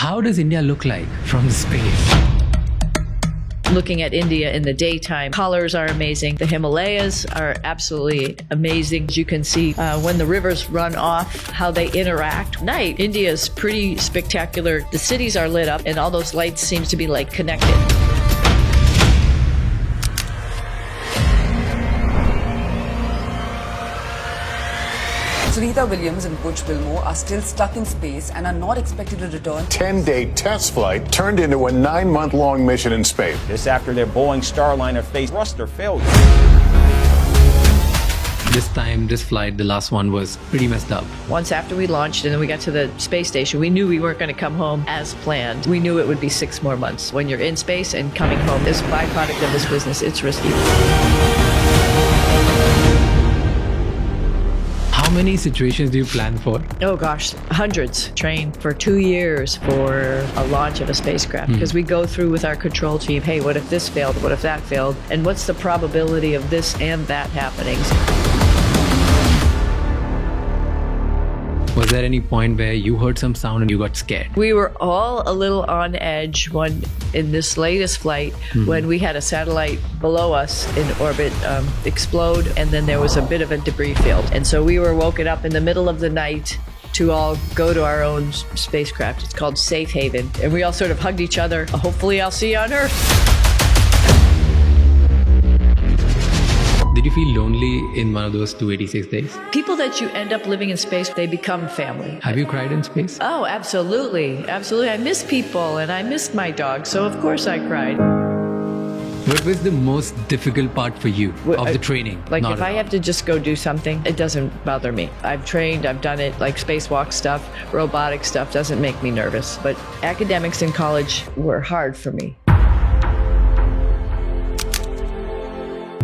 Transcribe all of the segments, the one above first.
How does India look like from space? Looking at India in the daytime, colors are amazing. The Himalayas are absolutely amazing. You can see when the rivers run off, how they interact. At night, India is pretty spectacular. The cities are lit up and all those lights seem to be like connected. Sunita Williams and Butch Wilmore are still stuck in space and are not expected to return. 10-day test flight turned into a 9-month-long mission in space. This after their Boeing Starliner faced thruster failure. This time, this flight, the last one, was pretty messed up. Once after we launched and then we got to the space station, we knew we weren't going to come home as planned. We knew it would be 6 more months. When you're in space and coming home is a byproduct of this business. It's risky. How many situations do you plan for? Oh gosh, hundreds. Train for 2 years for a launch of a spacecraft because we go through with our control team, hey, what if this failed? What if that failed? And what's the probability of this and that happening? Was there any point where you heard some sound and you got scared? We were all a little on edge in this latest flight when we had a satellite below us in orbit explode, and then there was a bit of a debris field. And so we were woken up in the middle of the night to all go to our own spacecraft. It's called Safe Haven. And we all sort of hugged each other. Hopefully I'll see you on Earth. Did you feel lonely in one of those 286 days? People that you end up living in space, they become family. Have you cried in space? Oh, absolutely. Absolutely. I miss people and I missed my dog. So of course I cried. What was the most difficult part for you of the training? Like if I have to just go do something, it doesn't bother me. I've trained, I've done it, like spacewalk stuff, robotic stuff doesn't make me nervous. But academics in college were hard for me.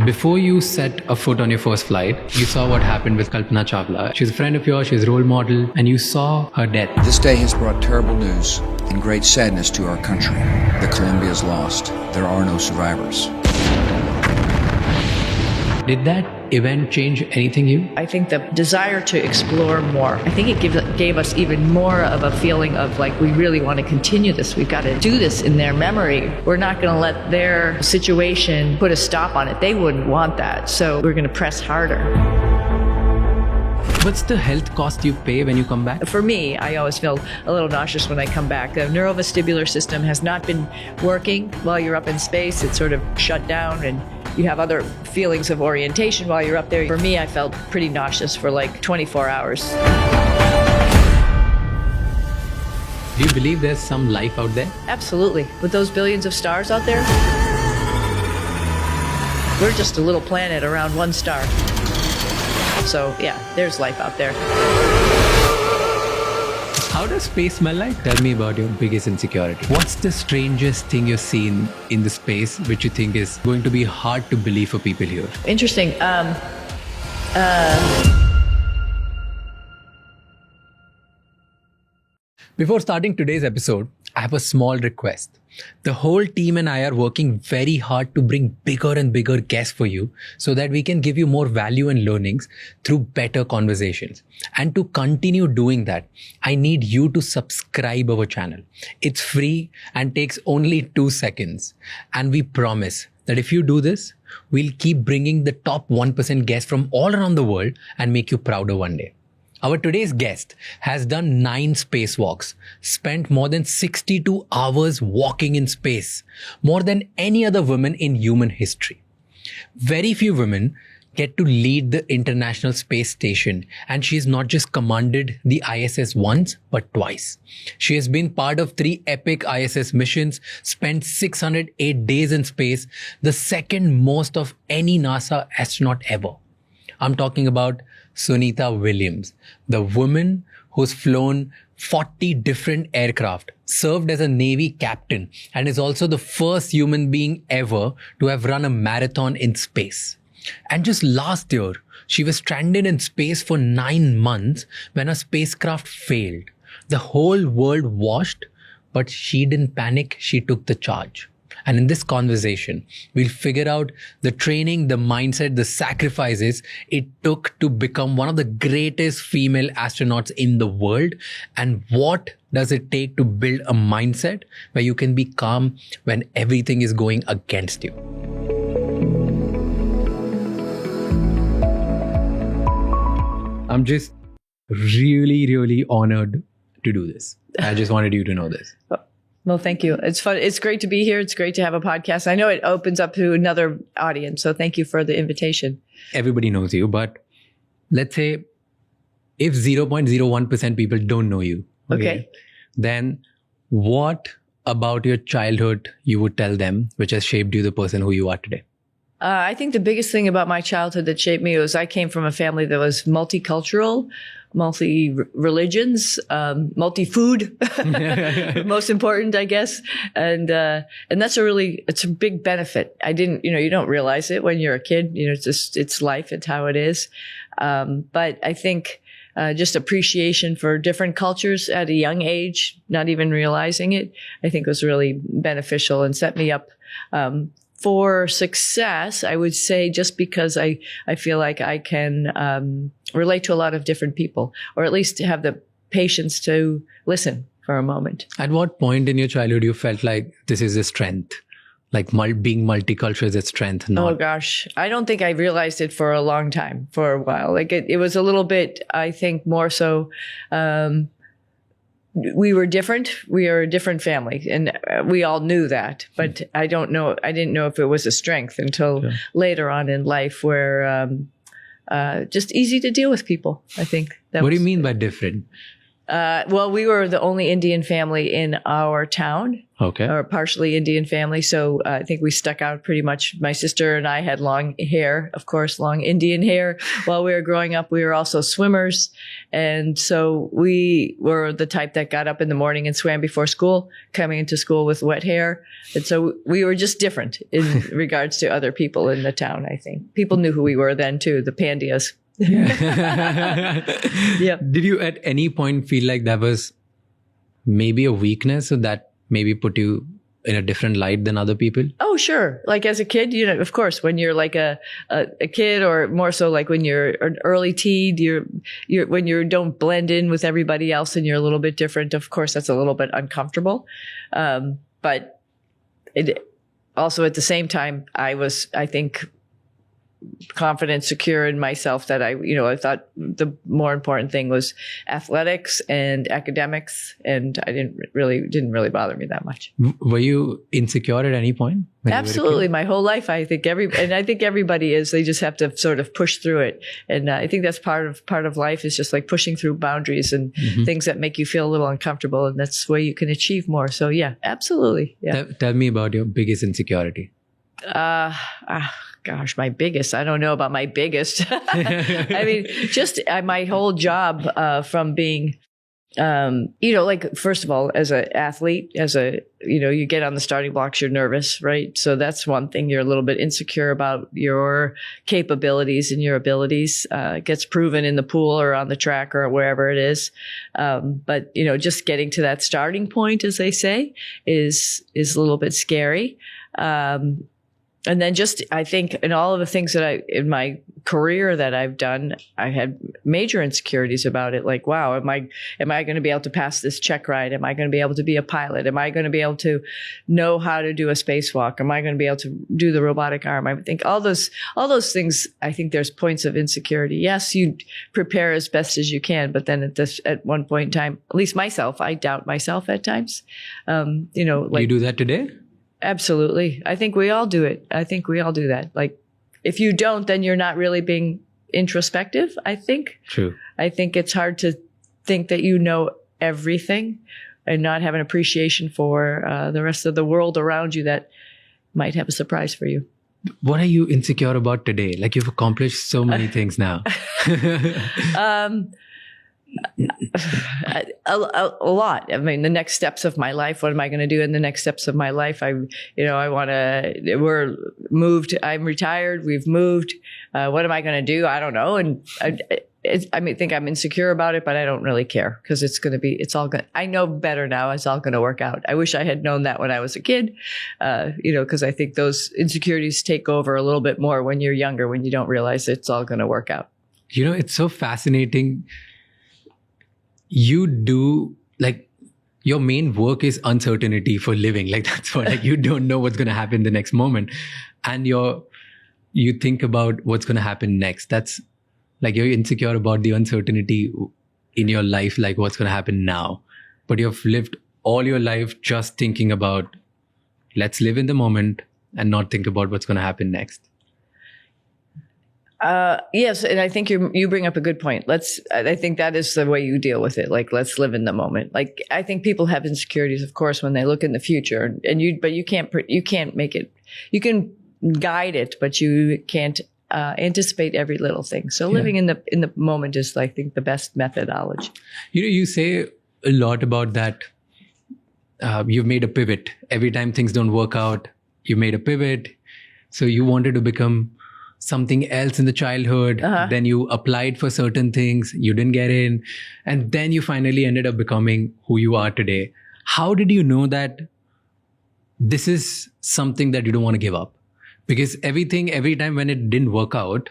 Before you set a foot on your first flight, you saw what happened with Kalpana Chawla. She's a friend of yours, she's a role model, and you saw her death. This day has brought terrible news and great sadness to our country. The Columbia is lost. There are no survivors. Did that event change anything you? I think the desire to explore more, I think it gave us even more of a feeling of like, we really want to continue this. We've got to do this in their memory. We're not going to let their situation put a stop on it. They wouldn't want that. So we're going to press harder. What's the health cost you pay when you come back? For me, I always feel a little nauseous when I come back. The neurovestibular system has not been working while you're up in space. It's sort of shut down and you have other feelings of orientation while you're up there. For me, I felt pretty nauseous for like 24 hours. Do you believe there's some life out there? Absolutely. With those billions of stars out there, we're just a little planet around one star. So yeah, there's life out there. How does space smell like? Tell me about your biggest insecurity. What's the strangest thing you've seen in the space which you think is going to be hard to believe for people here? Interesting. Before starting today's episode, I have a small request. The whole team and I are working very hard to bring bigger and bigger guests for you so that we can give you more value and learnings through better conversations. And to continue doing that, I need you to subscribe our channel. It's free and takes only 2 seconds. And we promise that if you do this, we'll keep bringing the top 1% guests from all around the world and make you prouder one day. Our today's guest has done 9 spacewalks, spent more than 62 hours walking in space, more than any other woman in human history. Very few women get to lead the International Space Station, and she's not just commanded the ISS once, but twice. She has been part of 3 epic ISS missions, spent 608 days in space, the second most of any NASA astronaut ever. I'm talking about Sunita Williams, the woman who's flown 40 different aircraft, served as a Navy captain, and is also the first human being ever to have run a marathon in space. And just last year, she was stranded in space for 9 months when a spacecraft failed. The whole world watched, but she didn't panic, she took the charge. And in this conversation, we'll figure out the training, the mindset, the sacrifices it took to become one of the greatest female astronauts in the world, and what does it take to build a mindset where you can be calm when everything is going against you. I'm just really honored to do this. I just wanted you to know this. Well, thank you. It's fun. It's great to be here. It's great to have a podcast. I know it opens up to another audience. So thank you for the invitation. Everybody knows you, but let's say if 0.01% people don't know you, Okay. then what about your childhood you would tell them, which has shaped you the person who you are today? I think the biggest thing about my childhood that shaped me was I came from a family that was multicultural, multi-religions, multi-food, most important, I guess. And that's it's a big benefit. You don't realize it when you're a kid, it's life, it's how it is. But I think, just appreciation for different cultures at a young age, not even realizing it, I think was really beneficial and set me up, for success, I would say, just because I feel like I can relate to a lot of different people, or at least have the patience to listen for a moment. At what point in your childhood you felt like this is a strength? Like being multicultural is a strength? Oh gosh, I don't think I realized it for a long time, for a while. Like it was a little bit, I think more so, we were different. We are a different family, and we all knew that. But I didn't know if it was a strength until later on in life, where just easy to deal with people. I think. What do you mean by different? Well, we were the only Indian family in our town. Okay. Or partially Indian family. So I think we stuck out pretty much. My sister and I had long hair, of course, long Indian hair. While we were growing up, we were also swimmers. And so we were the type that got up in the morning and swam before school, coming into school with wet hair. And so we were just different in regards to other people in the town, I think. People knew who we were then, too, the Pandyas. Yeah. Did you at any point feel like that was maybe a weakness, or that maybe put you in a different light than other people? Oh, sure. Like as a kid, of course, when you're like a kid, or more so like when you're an early teen, when you don't blend in with everybody else and you're a little bit different, of course, that's a little bit uncomfortable. But it also at the same time, I think, confident, secure in myself that I thought the more important thing was athletics and academics, and I didn't really bother me that much. Were you insecure at any point? Absolutely, my whole life. I think everybody is. They just have to sort of push through it, and I think that's part of life is just like pushing through boundaries and things that make you feel a little uncomfortable, and that's where you can achieve more. So yeah, absolutely. Yeah. Tell me about your biggest insecurity. Gosh, my biggest. I don't know about my biggest. I mean, just my whole job from being, like, first of all, as an athlete, you get on the starting blocks, you're nervous, right? So that's one thing. You're a little bit insecure about your capabilities and your abilities. It gets proven in the pool or on the track or wherever it is. But, just getting to that starting point, as they say, is a little bit scary. And then just, I think in all of the things that in my career that I've done, I had major insecurities about it. Like, wow, am I going to be able to pass this check ride? Am I going to be able to be a pilot? Am I going to be able to know how to do a spacewalk? Am I going to be able to do the robotic arm? I think all those things, I think there's points of insecurity. Yes, you prepare as best as you can, but then at one point in time, at least myself, I doubt myself at times. Like, you do that today? Absolutely. I think we all do it. I think we all do that. Like, if you don't, then you're not really being introspective, I think. True. I think it's hard to think that you know everything and not have an appreciation for the rest of the world around you that might have a surprise for you. What are you insecure about today? Like, you've accomplished so many things now. A lot. I mean, the next steps of my life. What am I going to do in the next steps of my life? We're moved. I'm retired. We've moved. What am I going to do? I don't know. And think I'm insecure about it, but I don't really care because it's all good. I know better now. It's all going to work out. I wish I had known that when I was a kid, because I think those insecurities take over a little bit more when you're younger, when you don't realize it's all going to work out. It's so fascinating. You do, like, your main work is uncertainty for living. Like, that's what, like, you don't know what's going to happen the next moment. And you think about what's going to happen next. That's like, you're insecure about the uncertainty in your life, like what's going to happen now. But you've lived all your life just thinking about, let's live in the moment and not think about what's going to happen next. Yes, and I think you bring up a good point. I think that is the way you deal with it. Like, let's live in the moment. Like, I think people have insecurities, of course, when they look in the future, but you can't make it. You can guide it, but you can't anticipate every little thing. So living in the moment is, I think, the best methodology. You say a lot about that. You've made a pivot every time things don't work out. You made a pivot, so you wanted to become something else in the childhood. Then you applied for certain things, you didn't get in, and then you finally ended up becoming who you are today. How did you know that this is something that you don't want to give up? Because every time when it didn't work out,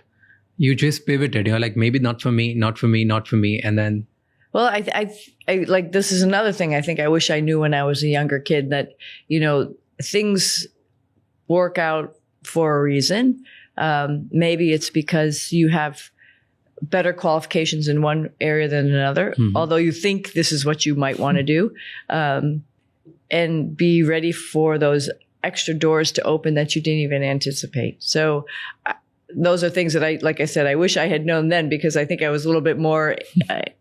you just pivoted. You're like, maybe not for me, not for me, not for me. And then, well, I like, this is another thing I think I wish I knew when I was a younger kid, that, things work out for a reason. Maybe it's because you have better qualifications in one area than another, although you think this is what you might want to do, and be ready for those extra doors to open that you didn't even anticipate. So those are things that like I said, I wish I had known then, because I think I was a little bit more,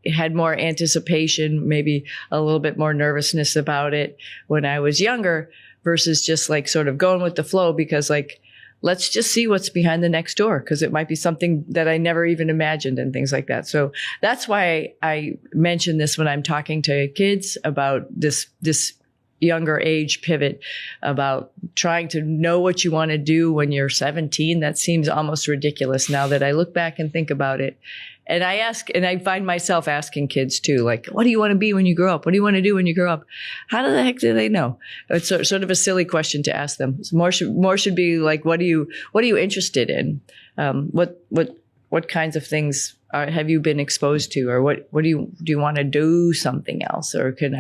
had more anticipation, maybe a little bit more nervousness about it when I was younger, versus just like sort of going with the flow, because like, let's just see what's behind the next door, because it might be something that I never even imagined and things like that. So that's why I mention this when I'm talking to kids about this younger age pivot, about trying to know what you want to do when you're 17. That seems almost ridiculous now that I look back and think about it. And I find myself asking kids too, like, what do you want to be when you grow up? What do you want to do when you grow up? How the heck do they know? It's sort of a silly question to ask them. More should be like, what are you interested in? What kinds of things have you been exposed to, or what do you want to do something else, or can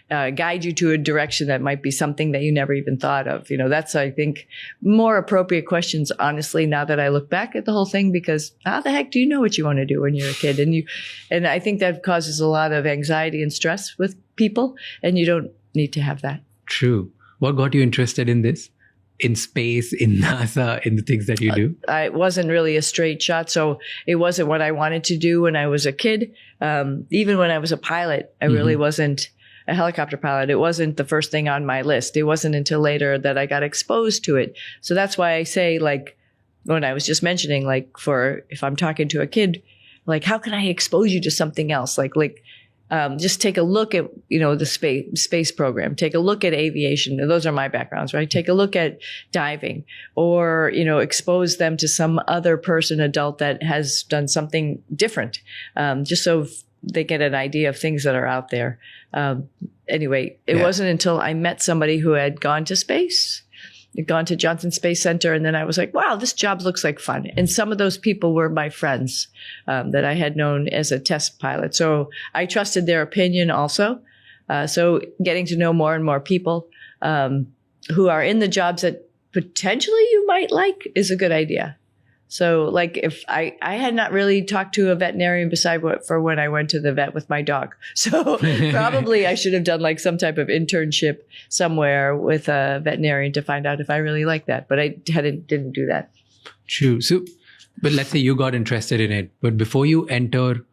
I guide you to a direction that might be something that you never even thought of? That's, I think, more appropriate questions, honestly, now that I look back at the whole thing, because how the heck do you know what you want to do when you're a kid? And I think that causes a lot of anxiety and stress with people, and you don't need to have that. True. What got you interested in this? In space, in NASA, in the things that you do? I wasn't really a straight shot, so it wasn't what I wanted to do when I was a kid. Even when I was a pilot, I really wasn't a helicopter pilot. It wasn't the first thing on my list. It wasn't until later that I got exposed to it. So that's why I say, like, when I was just mentioning, like, if I'm talking to a kid, like, how can I expose you to something else? Just take a look at, the space program. Take a look at aviation. Those are my backgrounds, right? Take a look at diving, or, expose them to some other adult that has done something different, just so they get an idea of things that are out there. Anyway, it wasn't until I met somebody who had gone to space, gone to Johnson Space Center, and then I was like, wow, this job looks like fun. And some of those people were my friends that I had known as a test pilot. So I trusted their opinion also. So getting to know more and more people who are in the jobs that potentially you might like is a good idea. So like, if I had not really talked to a veterinarian beside for when I went to the vet with my dog. So probably I should have done like some type of internship somewhere with a veterinarian to find out if I really like that. But I didn't do that. True. So, but let's say you got interested in it, but before you enter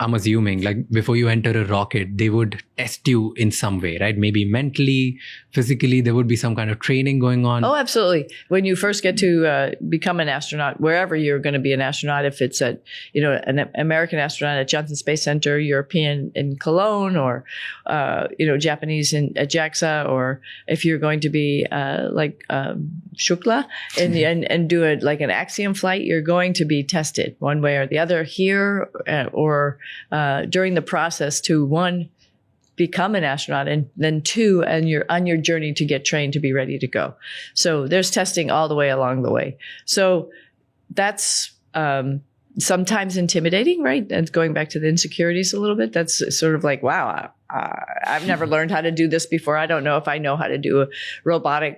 I'm assuming, like before you enter a rocket, they would test you in some way, right? Maybe mentally, physically, there would be some kind of training going on. Oh, absolutely. When you first get to become an astronaut, wherever you're going to be an astronaut, if it's at, an American astronaut at Johnson Space Center, European in Cologne, or, Japanese at JAXA, or if you're going to be Shukla and do like an axiom flight, you're going to be tested one way or the other here or during the process to, one, become an astronaut, and then two, and you're on your journey to get trained to be ready to go. So there's testing all the way along the way. So that's sometimes intimidating, right? And going back to the insecurities a little bit, that's sort of like, wow, I've never learned how to do this before. I don't know if I know how to do operate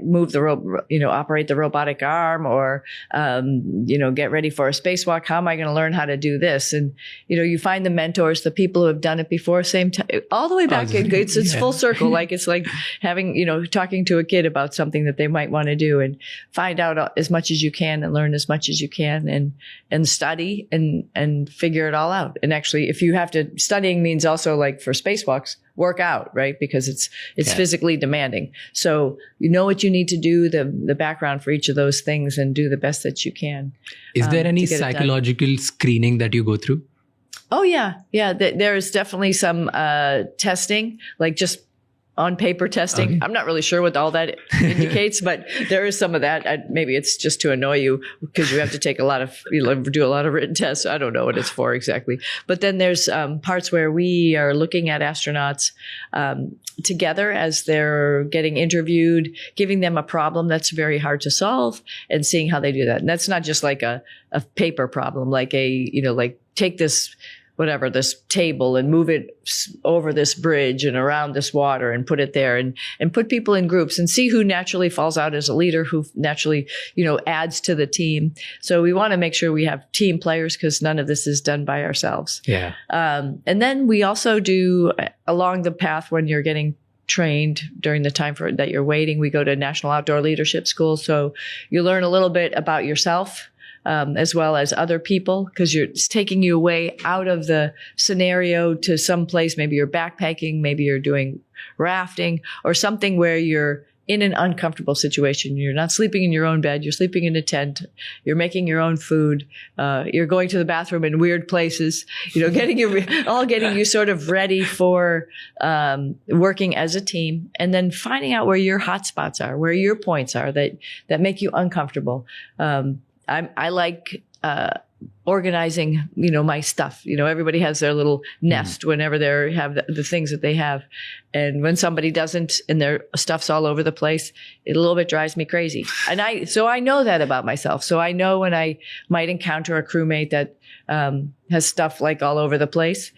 the robotic arm, or, get ready for a spacewalk. How am I going to learn how to do this? And, you find the mentors, the people who have done it before, same time, all the way back. It's full circle. Like it's like having, talking to a kid about something that they might want to do, and find out as much as you can and learn as much as you can, and study and figure it all out. And actually, if you have to, studying means also, like for spacewalks, work out, right? Because it's physically demanding. So you know what you need to do, the background for each of those things, and do the best that you can. Is there any psychological screening that you go through? Oh, yeah. Yeah. There is definitely some testing, like just on paper testing. Okay. I'm not really sure what all that indicates, but there is some of that. Maybe it's just to annoy you because you have to take do a lot of written tests. I don't know what it's for exactly. But then there's parts where we are looking at astronauts together as they're getting interviewed, giving them a problem that's very hard to solve, and seeing how they do that. And that's not just like a paper problem, like take this table and move it over this bridge and around this water and put it there, and put people in groups and see who naturally falls out as a leader, who naturally, adds to the team. So we want to make sure we have team players, because none of this is done by ourselves. Yeah. And then we also do, along the path when you're getting trained during the time that you're waiting, we go to National Outdoor Leadership School. So you learn a little bit about yourself, as well as other people, because it's taking you away out of the scenario to some place. Maybe you're backpacking, maybe you're doing rafting, or something where you're in an uncomfortable situation. You're not sleeping in your own bed. You're sleeping in a tent. You're making your own food. You're going to the bathroom in weird places, getting you sort of ready for working as a team, and then finding out where your hot spots are, where your points are that make you uncomfortable. I like organizing, my stuff. Everybody has their little nest whenever they have the things that they have. And when somebody doesn't, and their stuff's all over the place, it a little bit drives me crazy. And so I know that about myself. So I know when I might encounter a crewmate that has stuff like all over the place,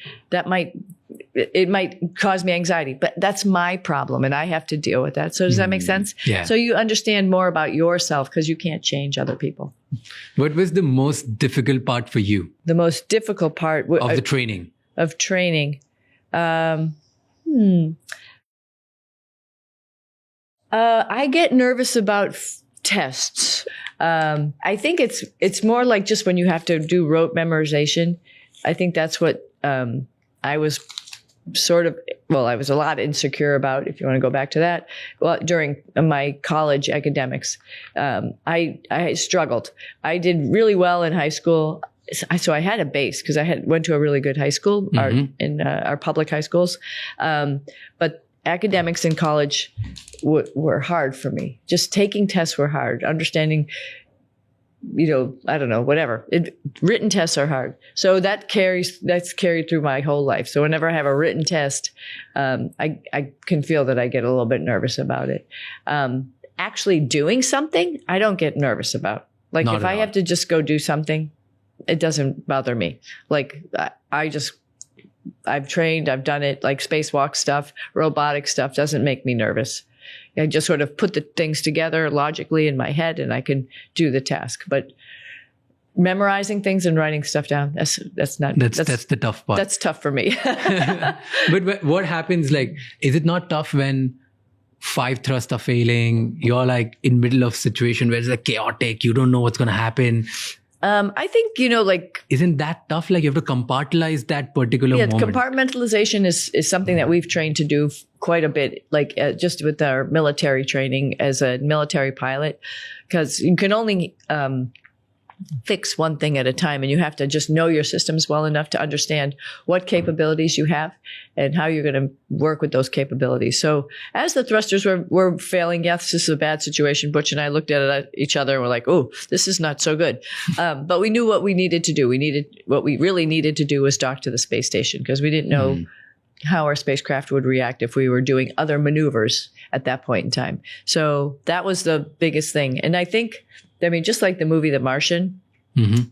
it might cause me anxiety, but that's my problem and I have to deal with that. So does that make sense? Yeah. So you understand more about yourself, because you can't change other people. What was the most difficult part for you? The most difficult part of the training? Of training. I get nervous about tests. I think it's more like just when you have to do rote memorization. I think that's what I was I was a lot insecure about, if you want to go back to that. Well, during my college academics, I struggled. I did really well in high school. So I had a base because I went to a really good high school, our public high schools. But academics in college were hard for me. Just taking tests were hard. Understanding, I don't know, whatever. Written tests are hard. So that's carried through my whole life. So whenever I have a written test, I can feel that I get a little bit nervous about it. Actually doing something, I don't get nervous about. Like if I have to just go do something, it doesn't bother me. Like I've trained, I've done it, like spacewalk stuff, robotic stuff doesn't make me nervous. I just sort of put the things together logically in my head and I can do the task. But memorizing things and writing stuff down, that's the tough part. That's tough for me. But what happens, like, is it not tough when 5 thrusts are failing? You're like in middle of situation where it's like chaotic. You don't know what's going to happen. I think, like, Isn't that tough? Like you have to compartmentalize that particular moment. compartmentalization is something that we've trained to do quite a bit, like just with our military training as a military pilot, because you can only fix one thing at a time, and you have to just know your systems well enough to understand what capabilities you have and how you're going to work with those capabilities. So as the thrusters were failing, yes, this is a bad situation. Butch and I looked at each other and were like, oh, this is not so good. But we knew what we needed to do. What we really needed to do was dock to the space station, because we didn't know how our spacecraft would react if we were doing other maneuvers at that point in time. So that was the biggest thing. And I think, just like the movie The Martian,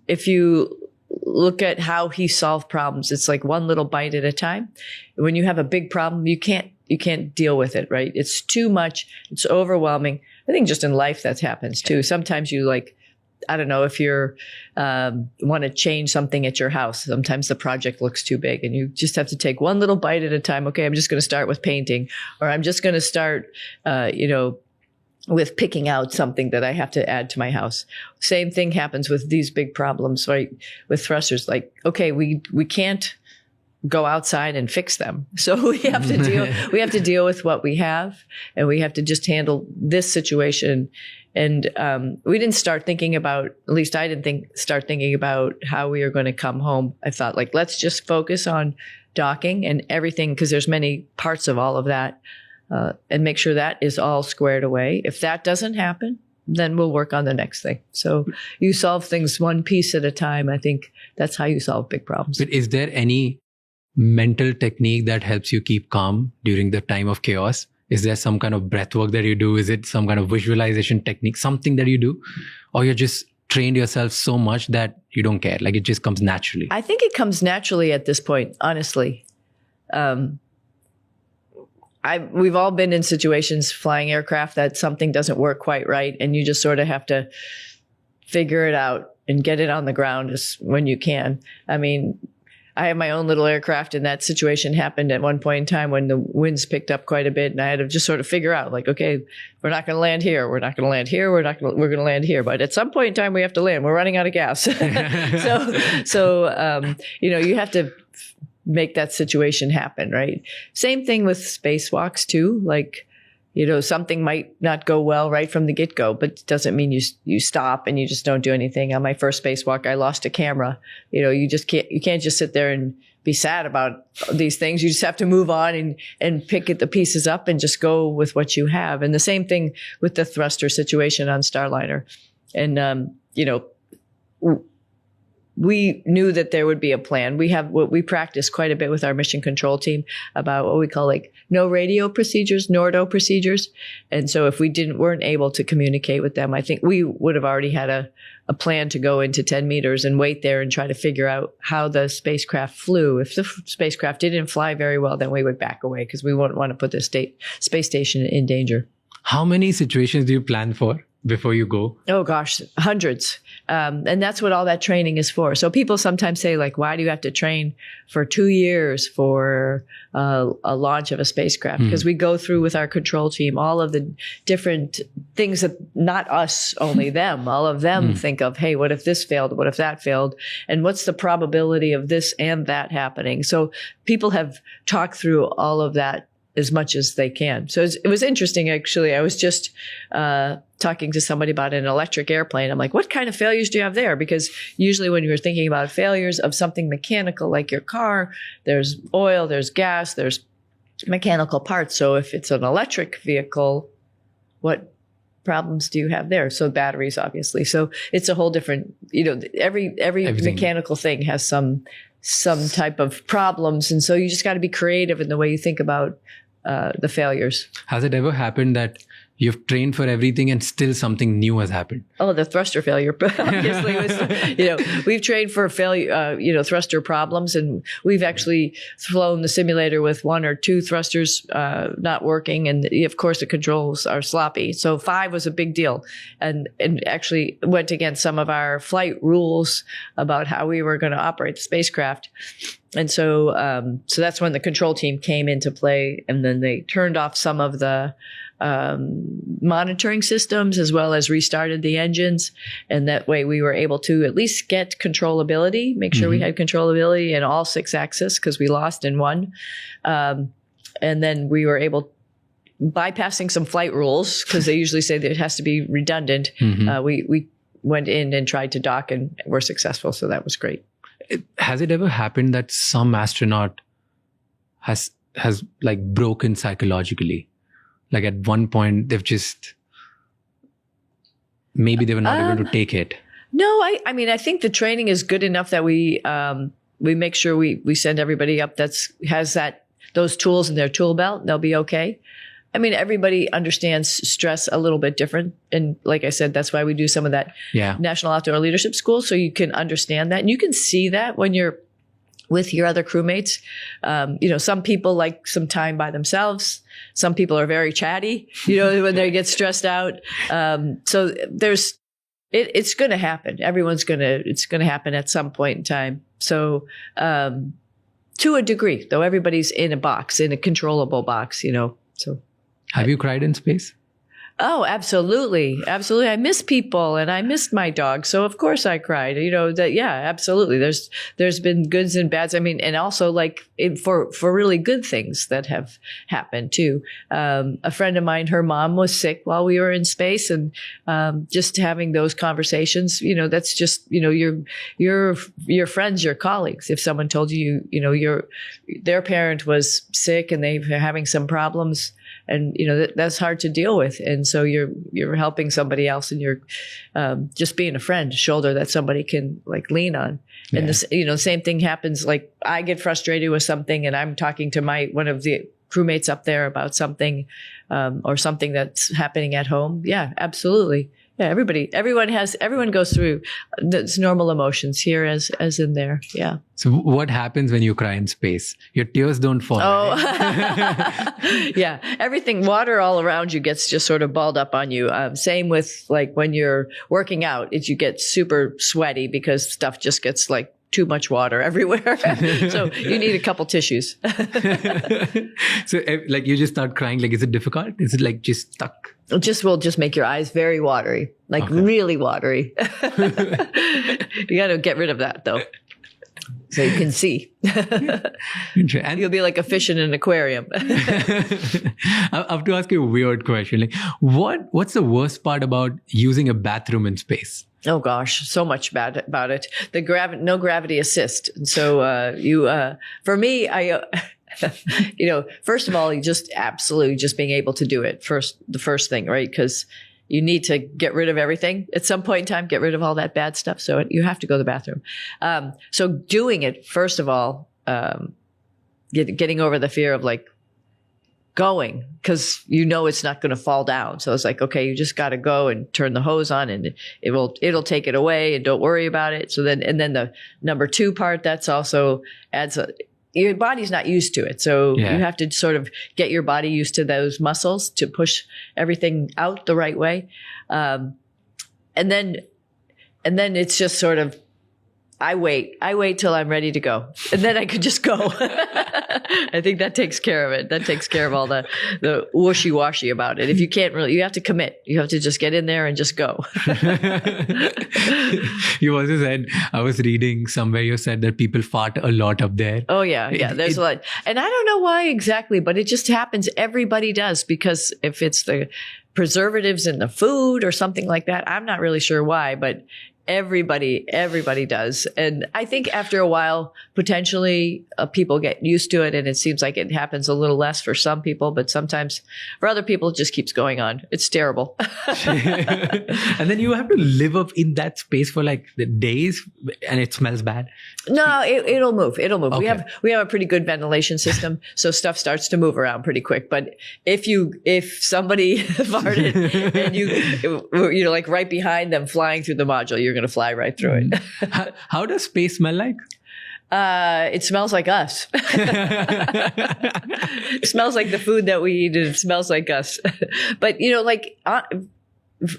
if you look at how he solved problems, it's like one little bite at a time. When you have a big problem, you can't deal with it, right? It's too much. It's overwhelming. I think just in life that happens too. Sometimes you I don't know, if you're want to change something at your house, sometimes the project looks too big and you just have to take one little bite at a time. Okay, I'm just going to start with painting, or I'm just going to start, with picking out something that I have to add to my house. Same thing happens with these big problems, right? With thrusters, like, okay, we can't go outside and fix them. So we have to deal with what we have, and we have to just handle this situation. And we didn't start thinking about, at least I didn't start thinking about how we are going to come home. I thought, like, let's just focus on docking and everything, because there's many parts of all of that. And make sure that is all squared away. If that doesn't happen, then we'll work on the next thing. So you solve things one piece at a time. I think that's how you solve big problems. But is there any mental technique that helps you keep calm during the time of chaos? Is there some kind of breath work that you do? Is it some kind of visualization technique, something that you do? Or you're just trained yourself so much that you don't care? Like it just comes naturally? I think it comes naturally at this point, honestly. We've all been in situations flying aircraft that something doesn't work quite right, and you just sort of have to figure it out and get it on the ground when you can. I have my own little aircraft, and that situation happened at one point in time when the winds picked up quite a bit, and I had to just sort of figure out, like, okay, we're not going to land here. We're not going to land here. We're going to land here. But at some point in time, we have to land. We're running out of gas. So you have to make that situation happen, right? Same thing with spacewalks too. Like, something might not go well right from the get-go, but it doesn't mean you stop and you just don't do anything. On my first spacewalk, I lost a camera. You can't just sit there and be sad about these things. You just have to move on and pick the pieces up and just go with what you have. And the same thing with the thruster situation on Starliner. And, we knew that there would be a plan. We practice quite a bit with our mission control team about what we call like no radio procedures, NORDO procedures. And so if we weren't able to communicate with them, I think we would have already had a plan to go into 10 meters and wait there and try to figure out how the spacecraft flew. If the spacecraft didn't fly very well, then we would back away, because we wouldn't want to put the space station in danger. How many situations do you plan for before you go? Oh gosh, hundreds. And that's what all that training is for. So people sometimes say, like, why do you have to train for 2 years for a launch of a spacecraft? Because we go through with our control team all of the different things that not us, only them, all of them think of, hey, what if this failed? What if that failed? And what's the probability of this and that happening? So people have talked through all of that as much as they can. So it was interesting, actually. I was just talking to somebody about an electric airplane. I'm like, what kind of failures do you have there? Because usually when you're thinking about failures of something mechanical like your car, there's oil, there's gas, there's mechanical parts. So if it's an electric vehicle, what problems do you have there? So batteries, obviously. So it's a whole different, every Everything. Mechanical thing has some type of problems. And so you just got to be creative in the way you think about the failures. Has it ever happened that you've trained for everything and still something new has happened? Oh, the thruster failure, obviously, was, we've trained for failure, thruster problems, and we've actually flown the simulator with 1 or 2 thrusters not working, and of course the controls are sloppy. So 5 was a big deal, and actually went against some of our flight rules about how we were going to operate the spacecraft. So that's when the control team came into play, and then they turned off some of the monitoring systems as well as restarted the engines. And that way we were able to at least get controllability, make sure we had controllability in all 6 axes because we lost in one. And then we were able, bypassing some flight rules because they usually say that it has to be redundant. We went in and tried to dock and were successful. So that was great. Has it ever happened that some astronaut has like broken psychologically? Like at one point, maybe they were not able to take it. No, I mean, I think the training is good enough that we make sure we send everybody up has those tools in their tool belt. They'll be okay. I mean, everybody understands stress a little bit different. And like I said, that's why we do some of that National Outdoor Leadership School. So you can understand that. And you can see that when you're with your other crewmates. Some people like some time by themselves. Some people are very chatty, when they get stressed out. So it's going to happen. It's going to happen at some point in time. So, to a degree, though, everybody's in a controllable box, so. Have you cried in space? Oh, absolutely. Absolutely. I miss people and I missed my dog. So of course I cried, absolutely. There's been goods and bads. I mean, and also for really good things that have happened too. A friend of mine, her mom was sick while we were in space, and, just having those conversations, that's just, your friends, your colleagues. If someone told you, their parent was sick and they're having some problems, and that's hard to deal with, and so you're helping somebody else, and you're just being a friend, a shoulder that somebody can lean on. And this, same thing happens. Like I get frustrated with something, and I'm talking to one of the crewmates up there about something, or something that's happening at home. Yeah, absolutely. Yeah, everyone goes through those normal emotions here as in there. Yeah. So what happens when you cry in space? Your tears don't fall. Oh, right? Yeah. Water all around you gets just sort of balled up on you. Same with when you're working out, you get super sweaty because stuff just gets too much water everywhere. So you need a couple tissues. So you just start crying. Is it difficult? Is it just stuck? Will just make your eyes very watery, really watery. You got to get rid of that though, so you can see. And you'll be like a fish in an aquarium. I have to ask you a weird question. What's the worst part about using a bathroom in space? Oh gosh, so much bad about it. No gravity assist. And so, for me, first of all, you just absolutely just being able to do it the first thing, right? Because you need to get rid of everything at some point in time, get rid of all that bad stuff. So you have to go to the bathroom. So doing it, first of all, getting over the fear of going, because it's not going to fall down. So it's okay, you just got to go and turn the hose on, and it'll take it away, and don't worry about it. So then the number 2 part, that's also adds your body's not used to it. So you have to sort of get your body used to those muscles to push everything out the right way. And then it's just sort of, I wait till I'm ready to go, and then I could just go. I think that takes care of it. That takes care of all the wishy-washy about it. If you can't you have to commit. You have to just get in there and just go. You also said, I was reading somewhere, you said that people fart a lot up there. Oh yeah. There's a lot. And I don't know why exactly, but it just happens. Everybody does, because if it's the preservatives in the food or something like that, I'm not really sure why, but everybody does. And I think after a while, potentially people get used to it, and it seems like it happens a little less for some people, but sometimes for other people, it just keeps going on. It's terrible. And then you have to live up in that space for the days, and it smells bad. No, it'll move. Okay. We have a pretty good ventilation system, so stuff starts to move around pretty quick. But if somebody farted and you right behind them flying through the module, you're going to fly right through it. How does space smell like? It smells like us. It smells like the food that we eat, and it smells like us. But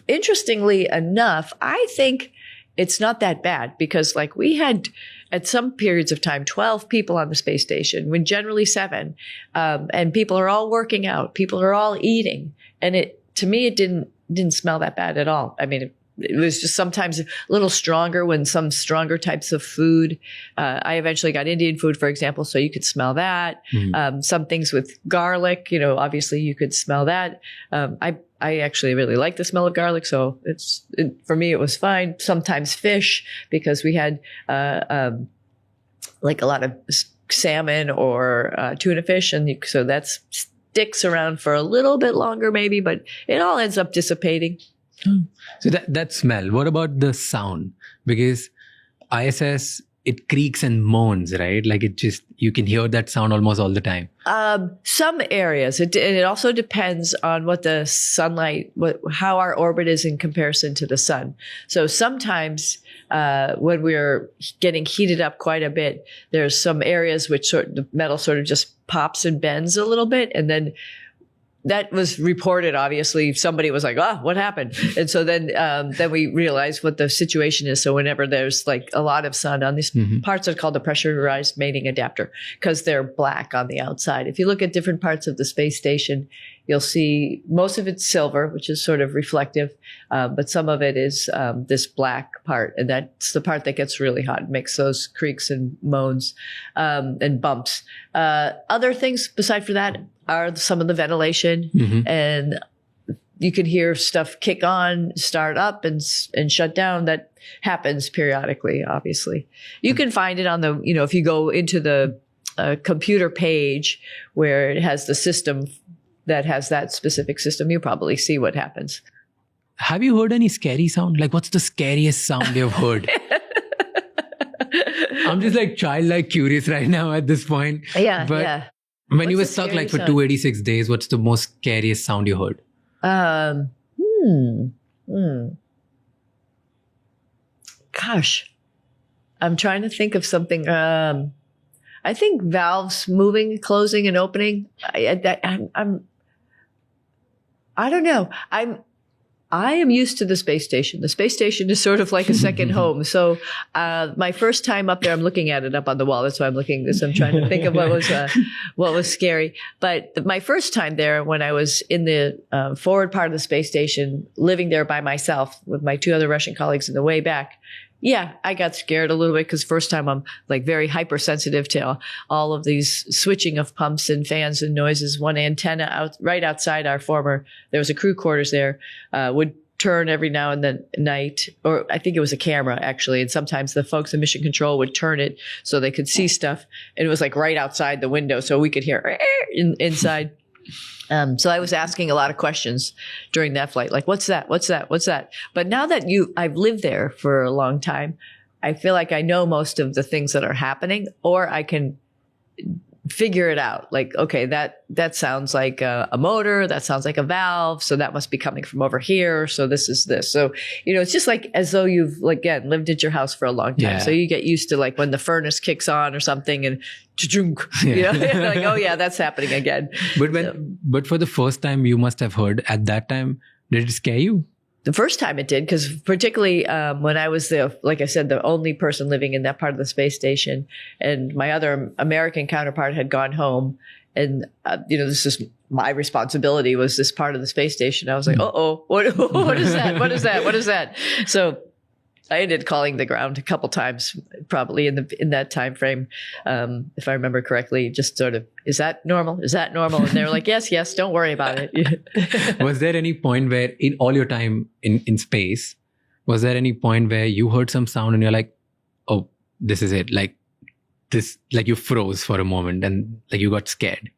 interestingly enough, I think it's not that bad, because we had at some periods of time, 12 people on the space station, when generally 7. And people are all working out. People are all eating. And to me, it didn't smell that bad at all. I mean, it was just sometimes a little stronger when some stronger types of food. I eventually got Indian food, for example, so you could smell that. Some things with garlic, obviously you could smell that. I actually really like the smell of garlic, so for me it was fine. Sometimes fish, because we had like a lot of salmon or tuna fish, and so that sticks around for a little bit longer maybe, but it all ends up dissipating. So that smell. What about the sound? Because ISS, it creaks and moans, right? Like you can hear that sound almost all the time. Some areas. It also depends on what the sunlight, how our orbit is in comparison to the sun. So sometimes when we're getting heated up quite a bit, there's some areas which the metal sort of just pops and bends a little bit, and then that was reported, obviously. Somebody was like, what happened? And so then we realized what the situation is. So whenever there's like a lot of sun on these parts are called the pressurized mating adapter, because they're black on the outside. If you look at different parts of the space station, you'll see most of it's silver, which is sort of reflective. But some of it is this black part. And that's the part that gets really hot, makes those creaks and moans and bumps. Other things beside for that are some of the ventilation, and you can hear stuff kick on, start up, and shut down. That happens periodically, obviously. You can find it on the, if you go into the computer page where it has the system that has that specific system, you probably see what happens. Have you heard any scary sound? Like, what's the scariest sound you've heard? I'm just like childlike curious right now at this point. Yeah, but yeah. When you were stuck like for 286 days, what's the most scariest sound you heard? Gosh, I'm trying to think of something. I think valves moving, closing, and opening. I don't know. I am used to the space station. The space station is sort of like a second home. So my first time up there, I'm looking at it up on the wall. That's why I'm looking at this. I'm trying to think of what was scary. But my first time there, when I was in the forward part of the space station, living there by myself with my 2 other Russian colleagues in the way back, yeah, I got scared a little bit because first time I'm like very hypersensitive to all of these switching of pumps and fans and noises. One antenna right outside there was a crew quarters there, would turn every now and then at night, or I think it was a camera actually. And sometimes the folks in mission control would turn it so they could see stuff. And it was like right outside the window. So we could hear inside. So I was asking a lot of questions during that flight, like, what's that? What's that? What's that? But now that I've lived there for a long time, I feel like I know most of the things that are happening, or I can figure it out. Like, okay, that sounds like a motor. That sounds like a valve. So that must be coming from over here. So this is this. So, it's just like as though you've, again, lived at your house for a long time. Yeah. So you get used to like when the furnace kicks on or something and like, oh yeah, that's happening again. But for the first time, you must have heard at that time, did it scare you? The first time it did, because particularly when I was like I said, the only person living in that part of the space station, and my other American counterpart had gone home, and this is my responsibility, was this part of the space station. I was like, what is that? What is that? What is that? So I ended calling the ground a couple times, probably in that time frame, if I remember correctly. Just sort of, is that normal? Is that normal? And they were like, yes, don't worry about it. Was there any point where, in all your time in space, was there any point where you heard some sound and you're like, oh, this is it? Like you froze for a moment and like you got scared?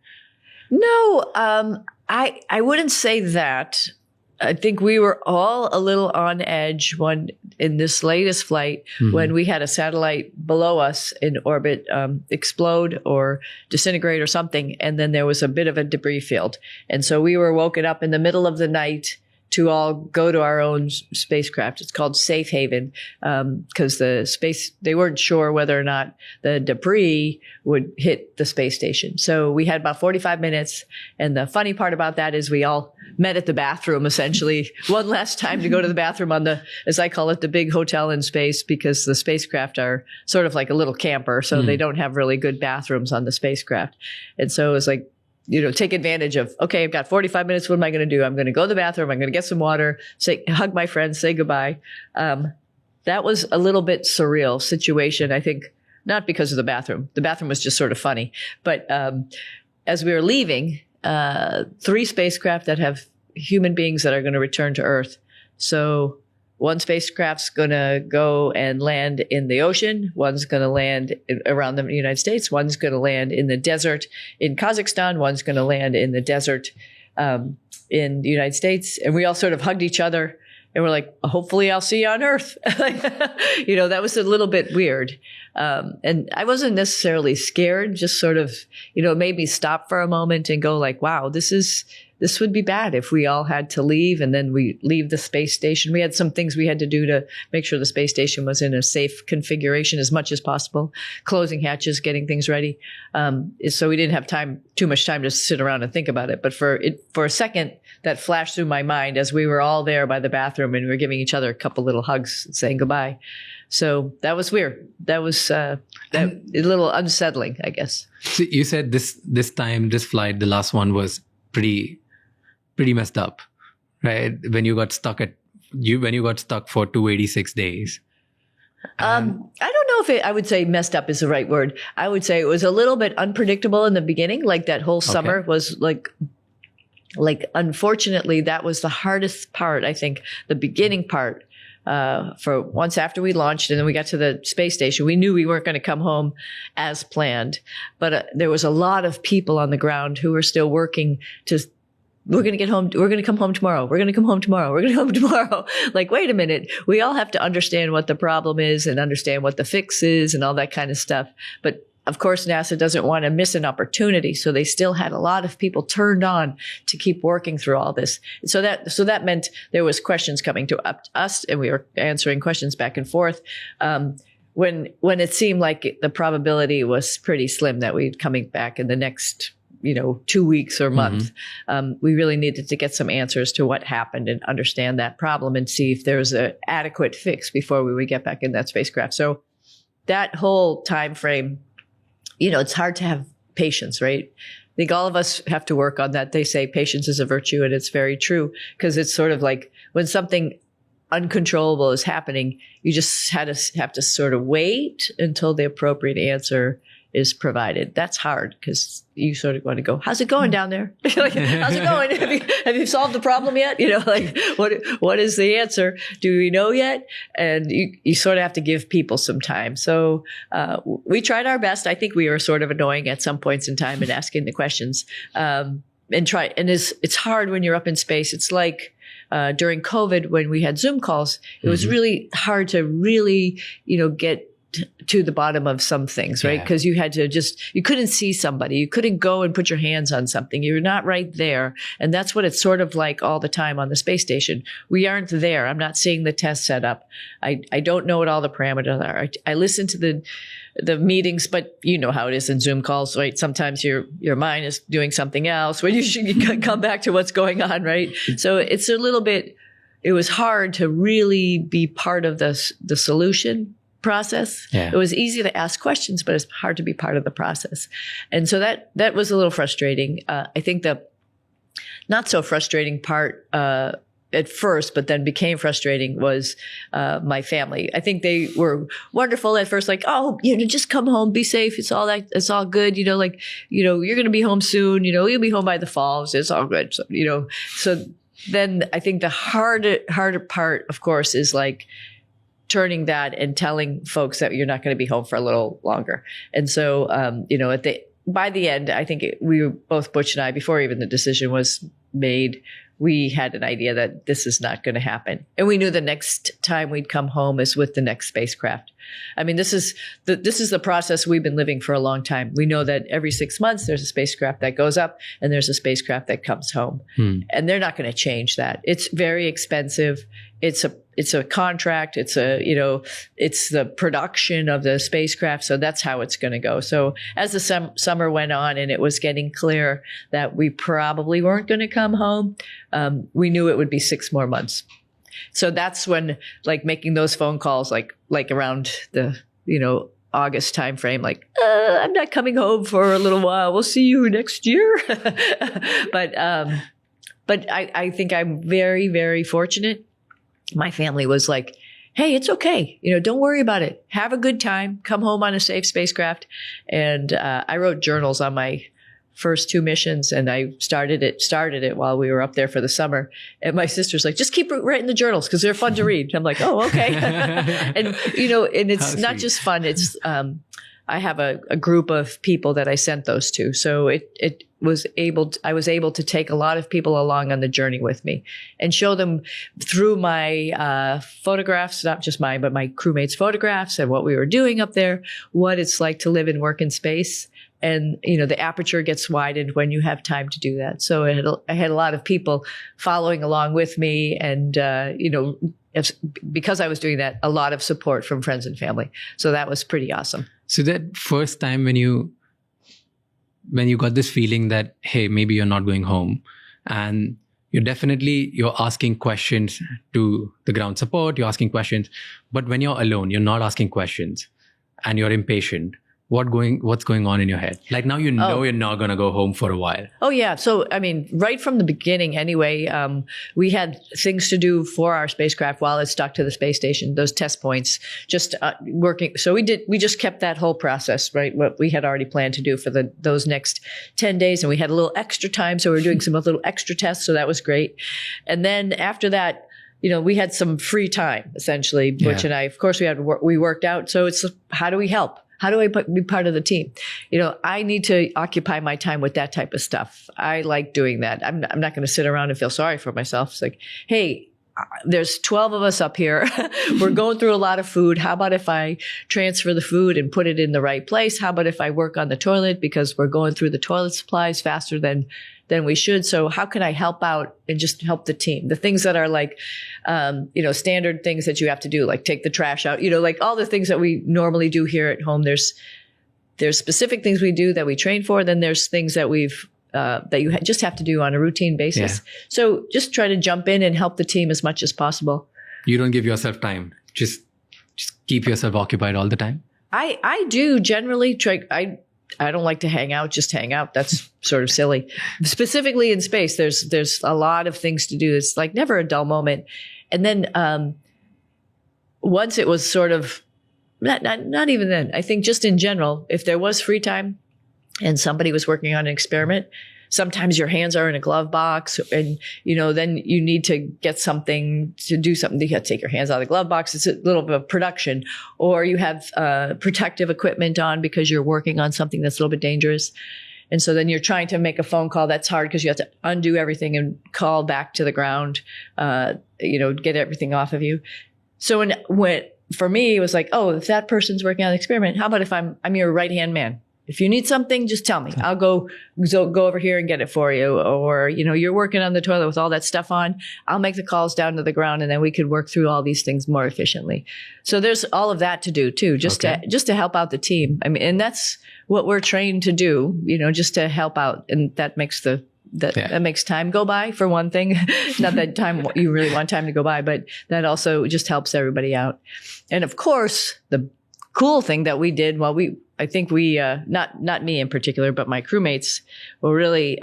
No, I wouldn't say that. I think we were all a little on edge in this latest flight when we had a satellite below us in orbit explode or disintegrate or something. And then there was a bit of a debris field. And so we were woken up in the middle of the night to all go to our own spacecraft. It's called Safe Haven because they weren't sure whether or not the debris would hit the space station. So we had about 45 minutes. And the funny part about that is we all met at the bathroom, essentially, one last time to go to the bathroom on the, as I call it, the big hotel in space, because the spacecraft are sort of like a little camper. So they don't have really good bathrooms on the spacecraft. And so it was like, take advantage of, okay, I've got 45 minutes. What am I going to do? I'm going to go to the bathroom. I'm going to get some water, hug my friends, say goodbye. That was a little bit surreal situation, I think, not because of the bathroom. The bathroom was just sort of funny. But as we were leaving, 3 spacecraft that have human beings that are going to return to Earth. So one spacecraft's going to go and land in the ocean. One's going to land around the United States. One's going to land in the desert in Kazakhstan. One's going to land in the desert in the United States. And we all sort of hugged each other. And we're like, hopefully I'll see you on Earth. That was a little bit weird. And I wasn't necessarily scared, just sort of, it made me stop for a moment and go like, wow, this would be bad if we all had to leave and then we leave the space station. We had some things we had to do to make sure the space station was in a safe configuration as much as possible, closing hatches, getting things ready. So we didn't have too much time to sit around and think about it. But for a second, that flashed through my mind as we were all there by the bathroom and we were giving each other a couple little hugs and saying goodbye. So that was weird. That was a little unsettling, I guess. So you said this flight, the last one, was pretty messed up, right? When you got stuck for 286 days. I don't know if I would say messed up is the right word. I would say it was a little bit unpredictable in the beginning. Like that whole summer was like unfortunately, that was the hardest part. I think the beginning part, for once after we launched and then we got to the space station, we knew we weren't going to come home as planned, but there was a lot of people on the ground who were still working we're going to get home. We're going to come home tomorrow. We're going to come home tomorrow. We're going to come tomorrow. Like, wait a minute. We all have to understand what the problem is and understand what the fix is and all that kind of stuff. But of course, NASA doesn't want to miss an opportunity. So they still had a lot of people turned on to keep working through all this. So that meant there was questions coming to us and we were answering questions back and forth. When it seemed like the probability was pretty slim that we'd coming back in the next 2 weeks or month. We really needed to get some answers to what happened and understand that problem and see if there's an adequate fix before we would get back in that spacecraft. So that whole time frame, it's hard to have patience, right? I think all of us have to work on that. They say patience is a virtue, and it's very true because it's sort of like when something uncontrollable is happening, you just have to sort of wait until the appropriate answer is provided. That's hard because you sort of want to go, how's it going down there? Like, how's it going? Have you solved the problem yet? What is the answer? Do we know yet? And you sort of have to give people some time. So we tried our best. I think we were sort of annoying at some points in time in asking the questions. And it's hard when you're up in space. It's like during COVID when we had Zoom calls, it was really hard to really, get to the bottom of some things, right? Because you had to you couldn't see somebody. You couldn't go and put your hands on something. You're not right there. And that's what it's sort of like all the time on the space station. We aren't there. I'm not seeing the test set up. I don't know what all the parameters are. I listen to the meetings, but you know how it is in Zoom calls, right? Sometimes your mind is doing something else when you should come back to what's going on, right? So it's a little bit, it was hard to really be part of the solution process. Yeah. It was easy to ask questions, but it's hard to be part of the process. And so that was a little frustrating. I think the not so frustrating part at first, but then became frustrating was my family. I think they were wonderful at first, like, oh, just come home, be safe. It's all good. You're going to be home soon. You'll be home by the fall. So it's all good. So, so then I think the harder part, of course, is like turning that and telling folks that you're not going to be home for a little longer. And so, by the end, I think we were both, Butch and I, before even the decision was made, we had an idea that this is not going to happen. And we knew the next time we'd come home is with the next spacecraft. I mean, this is the process we've been living for a long time. We know that every 6 months there's a spacecraft that goes up and there's a spacecraft that comes home. And they're not going to change that. It's very expensive. It's a contract. It's the production of the spacecraft. So that's how it's going to go. So as the summer went on and it was getting clear that we probably weren't going to come home, we knew it would be 6 more months. So that's when, like, making those phone calls, like around the, August timeframe, like, I'm not coming home for a little while. We'll see you next year. But I think I'm very, very fortunate. My family was like, hey, it's okay. Don't worry about it. Have a good time. Come home on a safe spacecraft. And I wrote journals on my first 2 missions, and I started it while we were up there for the summer. And my sister's like, just keep writing the journals because they're fun to read. I'm like, oh, okay. And it's not just fun. It's I have a group of people that I sent those to. So I was able to take a lot of people along on the journey with me and show them through my photographs, not just mine, but my crewmates' photographs and what we were doing up there, what it's like to live and work in space. And, the aperture gets widened when you have time to do that. So I had a lot of people following along with me. And, because I was doing that, a lot of support from friends and family. So that was pretty awesome. So that first time when you got this feeling that, hey, maybe you're not going home, and you're asking questions to the ground support, you're asking questions, but when you're alone, you're not asking questions and you're impatient. What's going on in your head? Like, now you're not going to go home for a while. Oh, yeah. So, I mean, right from the beginning anyway, we had things to do for our spacecraft while it stuck to the space station, those test points, just working. So we just kept that whole process, right? What we had already planned to do for those next 10 days. And we had a little extra time. So we were doing some little extra tests. So that was great. And then after that, we had some free time, essentially. Butch and I, of course, we worked out. So it's, how do we help? How do I be part of the team? I need to occupy my time with that type of stuff. I like doing that. I'm not going to sit around and feel sorry for myself. It's like, hey, there's 12 of us up here. We're going through a lot of food. How about if I transfer the food and put it in the right place? How about if I work on the toilet because we're going through the toilet supplies faster than we should? So how can I help out and just help the team? The things that are like, standard things that you have to do, like take the trash out, like all the things that we normally do here at home. There's specific things we do that we train for. Then there's things that that you just have to do on a routine basis. Yeah. So just try to jump in and help the team as much as possible. You don't give yourself time. Just keep yourself occupied all the time. I do generally try. I don't like to hang out, just hang out. That's sort of silly. Specifically in space, there's a lot of things to do. It's like never a dull moment. And then once it was sort of, not even then, I think just in general, if there was free time and somebody was working on an experiment, sometimes your hands are in a glove box and, then you need to get something to do something. You have to take your hands out of the glove box. It's a little bit of production, or you have protective equipment on because you're working on something that's a little bit dangerous. And so then you're trying to make a phone call. That's hard because you have to undo everything and call back to the ground, get everything off of you. So for me, it was like, oh, if that person's working on an experiment, how about if I'm your right-hand man? If you need something, just tell me. I'll go over here and get it for you. Or, you're working on the toilet with all that stuff on. I'll make the calls down to the ground, and then we could work through all these things more efficiently. So there's all of that to do too, just to help out the team. I mean, and that's what we're trained to do, just to help out. And that makes that makes time go by, for one thing. Not that time you really want time to go by, but that also just helps everybody out. And of course, the cool thing that we did I think we, not me in particular, but my crewmates were really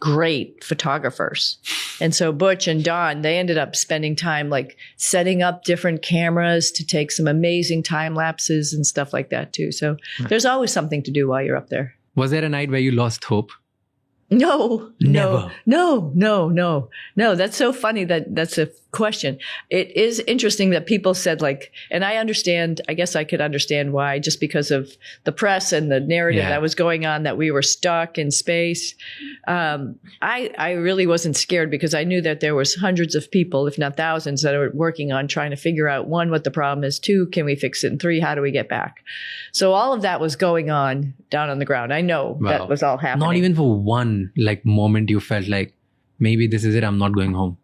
great photographers. And so Butch and Don, they ended up spending time like setting up different cameras to take some amazing time lapses and stuff like that too. So there's always something to do while you're up there. Was there a night where you lost hope? No, Never. No. That's so funny that's a question. It is interesting that people said and I guess I could understand why, just because of the press and the narrative that was going on, that we were stuck in space. I really wasn't scared, because I knew that there was hundreds of people, if not thousands, that are working on trying to figure out, 1, what the problem is, 2, can we fix it, and 3, how do we get back? So all of that was going on down on the ground. I know that was all happening. Not even for one moment you felt like, maybe this is it, I'm not going home.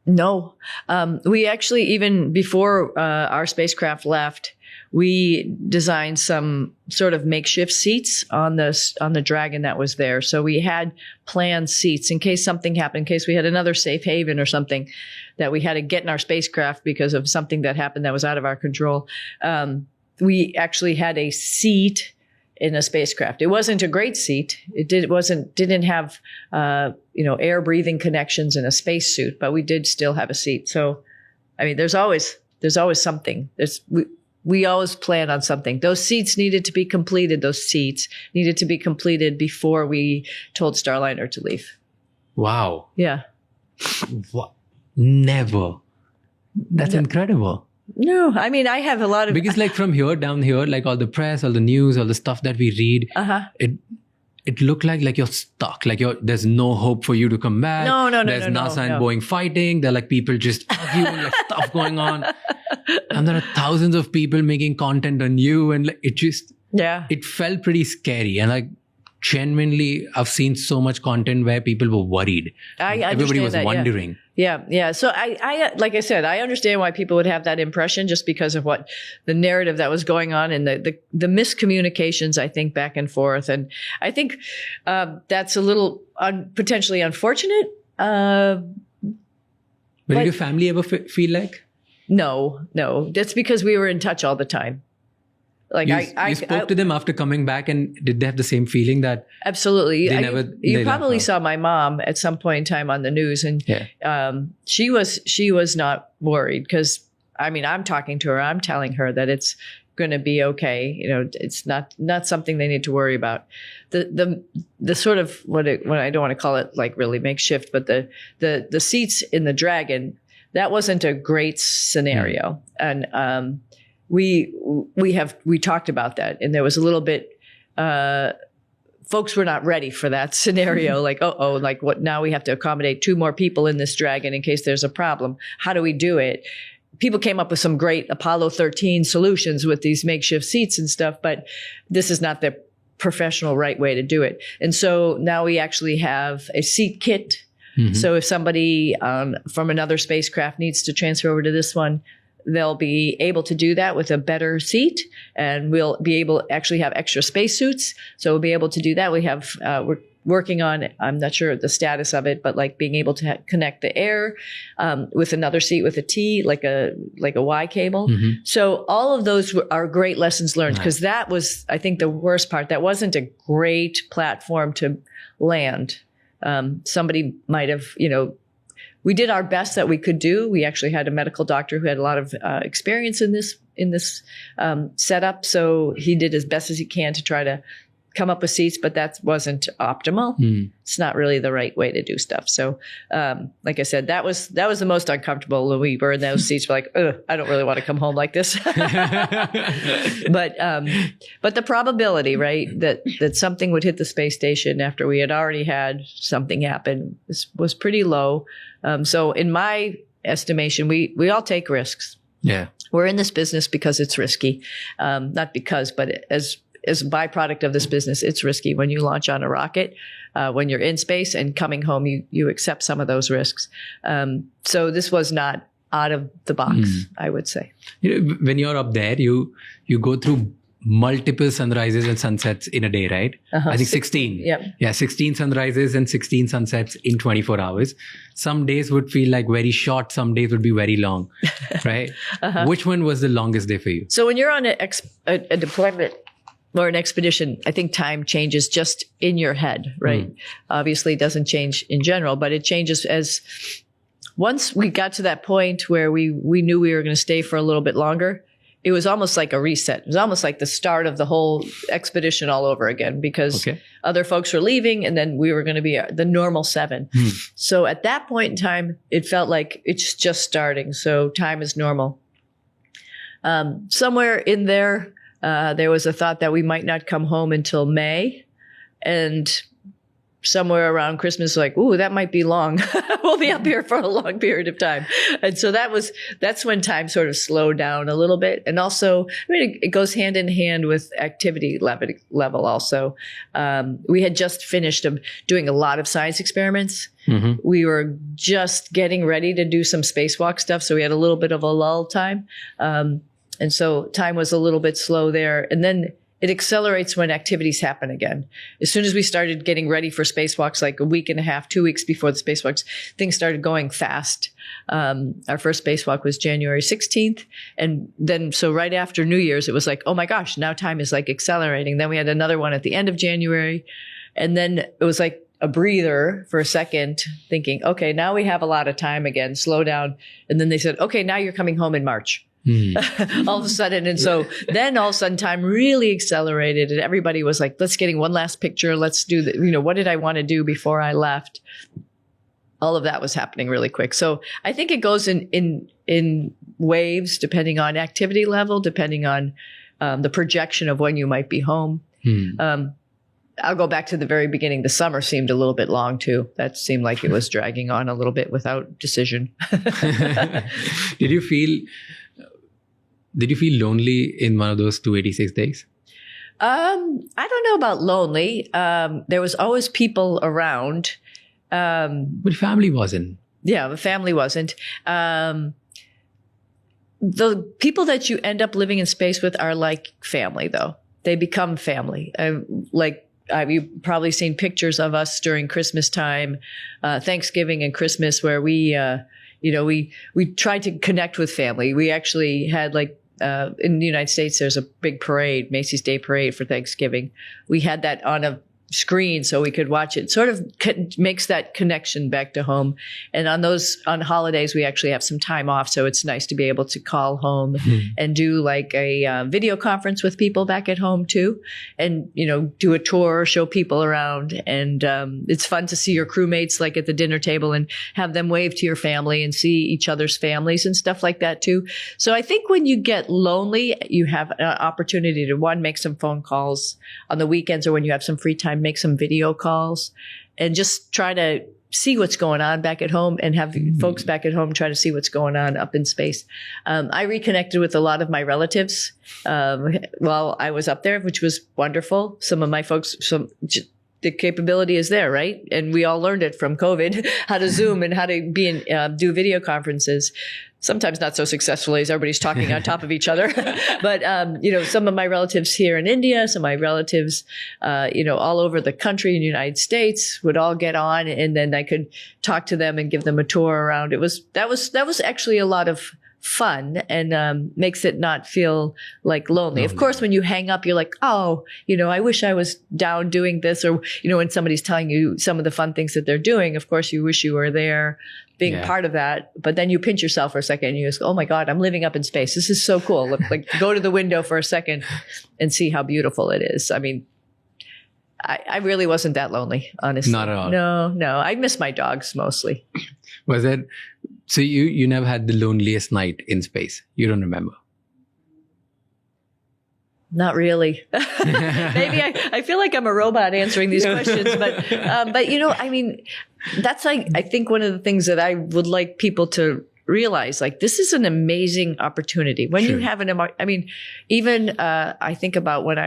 No. We actually, even before our spacecraft left, we designed some sort of makeshift seats on the Dragon that was there. So we had planned seats in case something happened, in case we had another safe haven or something that we had to get in our spacecraft because of something that happened that was out of our control. We actually had a seat in a spacecraft. It wasn't a great seat. Didn't have air breathing connections in a spacesuit, but we did still have a seat. So, I mean, there's always something. We always plan on something. Those seats needed to be completed. Those seats needed to be completed before we told Starliner to leave. Wow. Yeah. Never. That's incredible. No, I mean, I have a lot of... Because from here down here, all the press, all the news, all the stuff that we read, it looked like you're stuck. There's no hope for you to come back. No. There's NASA and Boeing fighting. There are people just arguing, stuff going on. And there are thousands of people making content on you. And it felt pretty scary. And genuinely, I've seen so much content where people were worried. Everybody was wondering. Yeah. So I like I said, I understand why people would have that impression, just because of what the narrative that was going on and the miscommunications, I think, back and forth. And I think that's a little potentially unfortunate. But did your family ever feel like? No. That's because we were in touch all the time. You spoke to them after coming back, and did they have the same feeling that? Absolutely. You probably saw my mom at some point in time on the news, and she was not worried, because I'm talking to her, I'm telling her that it's going to be okay. It's not something they need to worry about. The sort of what I don't want to call it really makeshift, but the seats in the Dragon, that wasn't a great scenario, and we talked about that, and there was a little bit, folks were not ready for that scenario. What now? We have to accommodate 2 more people in this Dragon in case there's a problem. How do we do it? People came up with some great Apollo 13 solutions with these makeshift seats and stuff, but this is not the professional right way to do it. And so now we actually have a seat kit. Mm-hmm. So if somebody from another spacecraft needs to transfer over to this one, they'll be able to do that with a better seat, and we'll be able to actually have extra spacesuits. So we'll be able to do that. We have, we're working on, I'm not sure the status of it, but being able to connect the air with another seat with a T, like a Y cable. Mm-hmm. So all of those are great lessons learned, because that was, I think, the worst part. That wasn't a great platform to land. Somebody might have, we did our best that we could do. We actually had a medical doctor who had a lot of experience in this setup. So he did as best as he can to try to come up with seats, but that wasn't optimal. It's not really the right way to do stuff. So, like I said, that was the most uncomfortable when we were in those seats. We're like, I don't really want to come home like this. But the probability, right, that something would hit the space station after we had already had something happen was pretty low. So in my estimation, we all take risks. Yeah. We're in this business because it's risky. Not because, but as a byproduct of this business, it's risky. When you launch on a rocket, when you're in space and coming home, you accept some of those risks. So this was not out of the box, I would say. When you're up there, you go through multiple sunrises and sunsets in a day, right? I think 16. Yeah, 16 sunrises and 16 sunsets in 24 hours. Some days would feel like very short. Some days would be very long, right? Which one was the longest day for you? So when you're on a deployment or an expedition, I think time changes just in your head, right? Obviously, it doesn't change in general, but it changes as once we got to that point where we knew we were going to stay for a little bit longer. It was almost like a reset. It was almost like the start of the whole expedition all over again, because other folks were leaving, and then we were going to be the normal 7. So at that point in time, it felt like it's just starting. So time is normal. Somewhere in there, there was a thought that we might not come home until May. And somewhere around Christmas, like, ooh, that might be long. We'll be up here for a long period of time. And so that's when time sort of slowed down a little bit. And also, I mean, it goes hand in hand with activity level also. We had just finished doing a lot of science experiments. We were just getting ready to do some spacewalk stuff. So we had a little bit of a lull time. And so time was a little bit slow there. And then it accelerates when activities happen again. As soon as we started getting ready for spacewalks, like a week and a half, 2 weeks before the spacewalks, things started going fast. Our first spacewalk was January 16th. And then, so right after New Year's, it was like, oh my gosh, now time is like accelerating. Then we had another one at the end of January. And then it was like a breather for a second, thinking, okay, now we have a lot of time again, slow down. And then they said, okay, now you're coming home in March. All of a sudden. And so then all of a sudden time really accelerated and everybody was like, let's getting one last picture. Let's do what did I want to do before I left? All of that was happening really quick. So I think it goes in waves, depending on activity level, depending on the projection of when you might be home. I'll go back to the very beginning. The summer seemed a little bit long too. That seemed like it was dragging on a little bit without decision. Did you feel lonely in one of those 286 days? I don't know about lonely. There was always people around. But family wasn't. Yeah, the family wasn't. The people that you end up living in space with are like family, though. They become family. You've probably seen pictures of us during Christmas time, Thanksgiving and Christmas, where we tried to connect with family. We actually had in the United States, there's a big parade, Macy's Day Parade for Thanksgiving. We had that on a screen so we could watch it. Sort of makes that connection back to home. And on holidays, we actually have some time off. So it's nice to be able to call home and do like a video conference with people back at home too. And, do a tour, show people around. And it's fun to see your crewmates like at the dinner table and have them wave to your family and see each other's families and stuff like that too. So I think when you get lonely, you have an opportunity to make some phone calls on the weekends or when you have some free time, make some video calls and just try to see what's going on back at home and have folks back at home try to see what's going on up in space. I reconnected with a lot of my relatives while I was up there, which was wonderful. Some of my folks, the capability is there, right? And we all learned it from COVID, how to Zoom and how to do video conferences. Sometimes not so successfully as everybody's talking on top of each other. But, some of my relatives here in India, some of my relatives, all over the country in the United States would all get on and then I could talk to them and give them a tour around. That was actually a lot of fun and makes it not feel like lonely. Of course, when you hang up, you're like, oh, I wish I was down doing this. Or, when somebody's telling you some of the fun things that they're doing, of course, you wish you were there being part of that. But then you pinch yourself for a second and you just go, oh my God, I'm living up in space. This is so cool. Like go to the window for a second and see how beautiful it is. I mean, I really wasn't that lonely, honestly. Not at all. No. I miss my dogs mostly. Was that, so you never had the loneliest night in space? You don't remember? Not really. Maybe I feel like I'm a robot answering these questions, but that's I think one of the things that I would like people to realize, like, this is an amazing opportunity. When you have I think about when I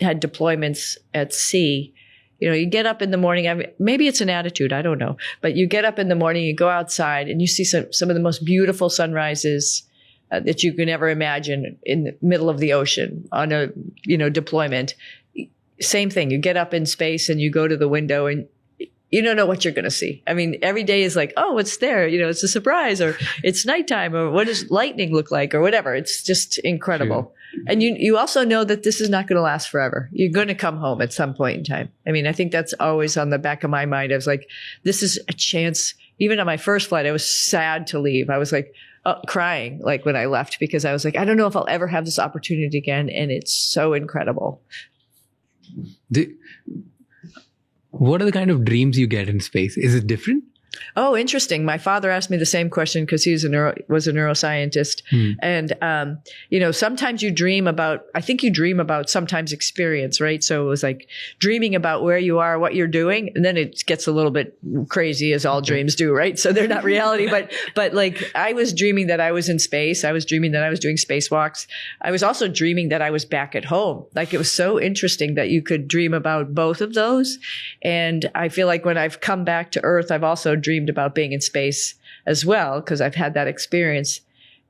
had deployments at sea. You get up in the morning, maybe it's an attitude, I don't know, but you get up in the morning, you go outside and you see some of the most beautiful sunrises that you can ever imagine in the middle of the ocean on a, deployment. Same thing. You get up in space and you go to the window and you don't know what you're going to see. I mean, every day is like, oh, it's there. It's a surprise, or it's nighttime, or what does lightning look like, or whatever. It's just incredible. True. And you also know that this is not going to last forever. You're going to come home at some point in time. I mean, I think that's always on the back of my mind. I was like, this is a chance. Even on my first flight, I was sad to leave. I was like crying, like when I left, because I was like, I don't know if I'll ever have this opportunity again. And it's so incredible. What are the kind of dreams you get in space? Is it different? Oh, interesting. My father asked me the same question because he was a neuroscientist. And, sometimes you dream about, I think you dream about sometimes experience, right? So it was like dreaming about where you are, what you're doing. And then it gets a little bit crazy, as all dreams do, right? So they're not reality, but like I was dreaming that I was in space. I was dreaming that I was doing spacewalks. I was also dreaming that I was back at home. Like it was so interesting that you could dream about both of those. And I feel like when I've come back to Earth, I've also dreamed about being in space as well, because I've had that experience.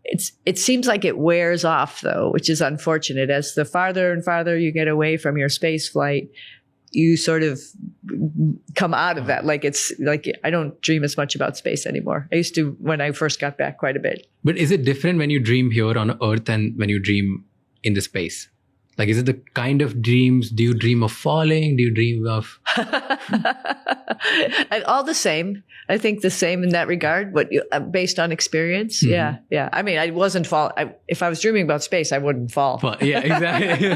It seems like it wears off though, which is unfortunate. As the farther and farther you get away from your space flight, you sort of come out of that. Like it's like I don't dream as much about space anymore. I used to when I first got back quite a bit. But is it different when you dream here on Earth and when you dream in the space? Like, is it the kind of dreams? Do you dream of falling? Do you dream of... All the same. I think the same in that regard, but based on experience. Mm-hmm. Yeah. I mean, I wasn't fall. If I was dreaming about space, I wouldn't fall. Yeah, exactly.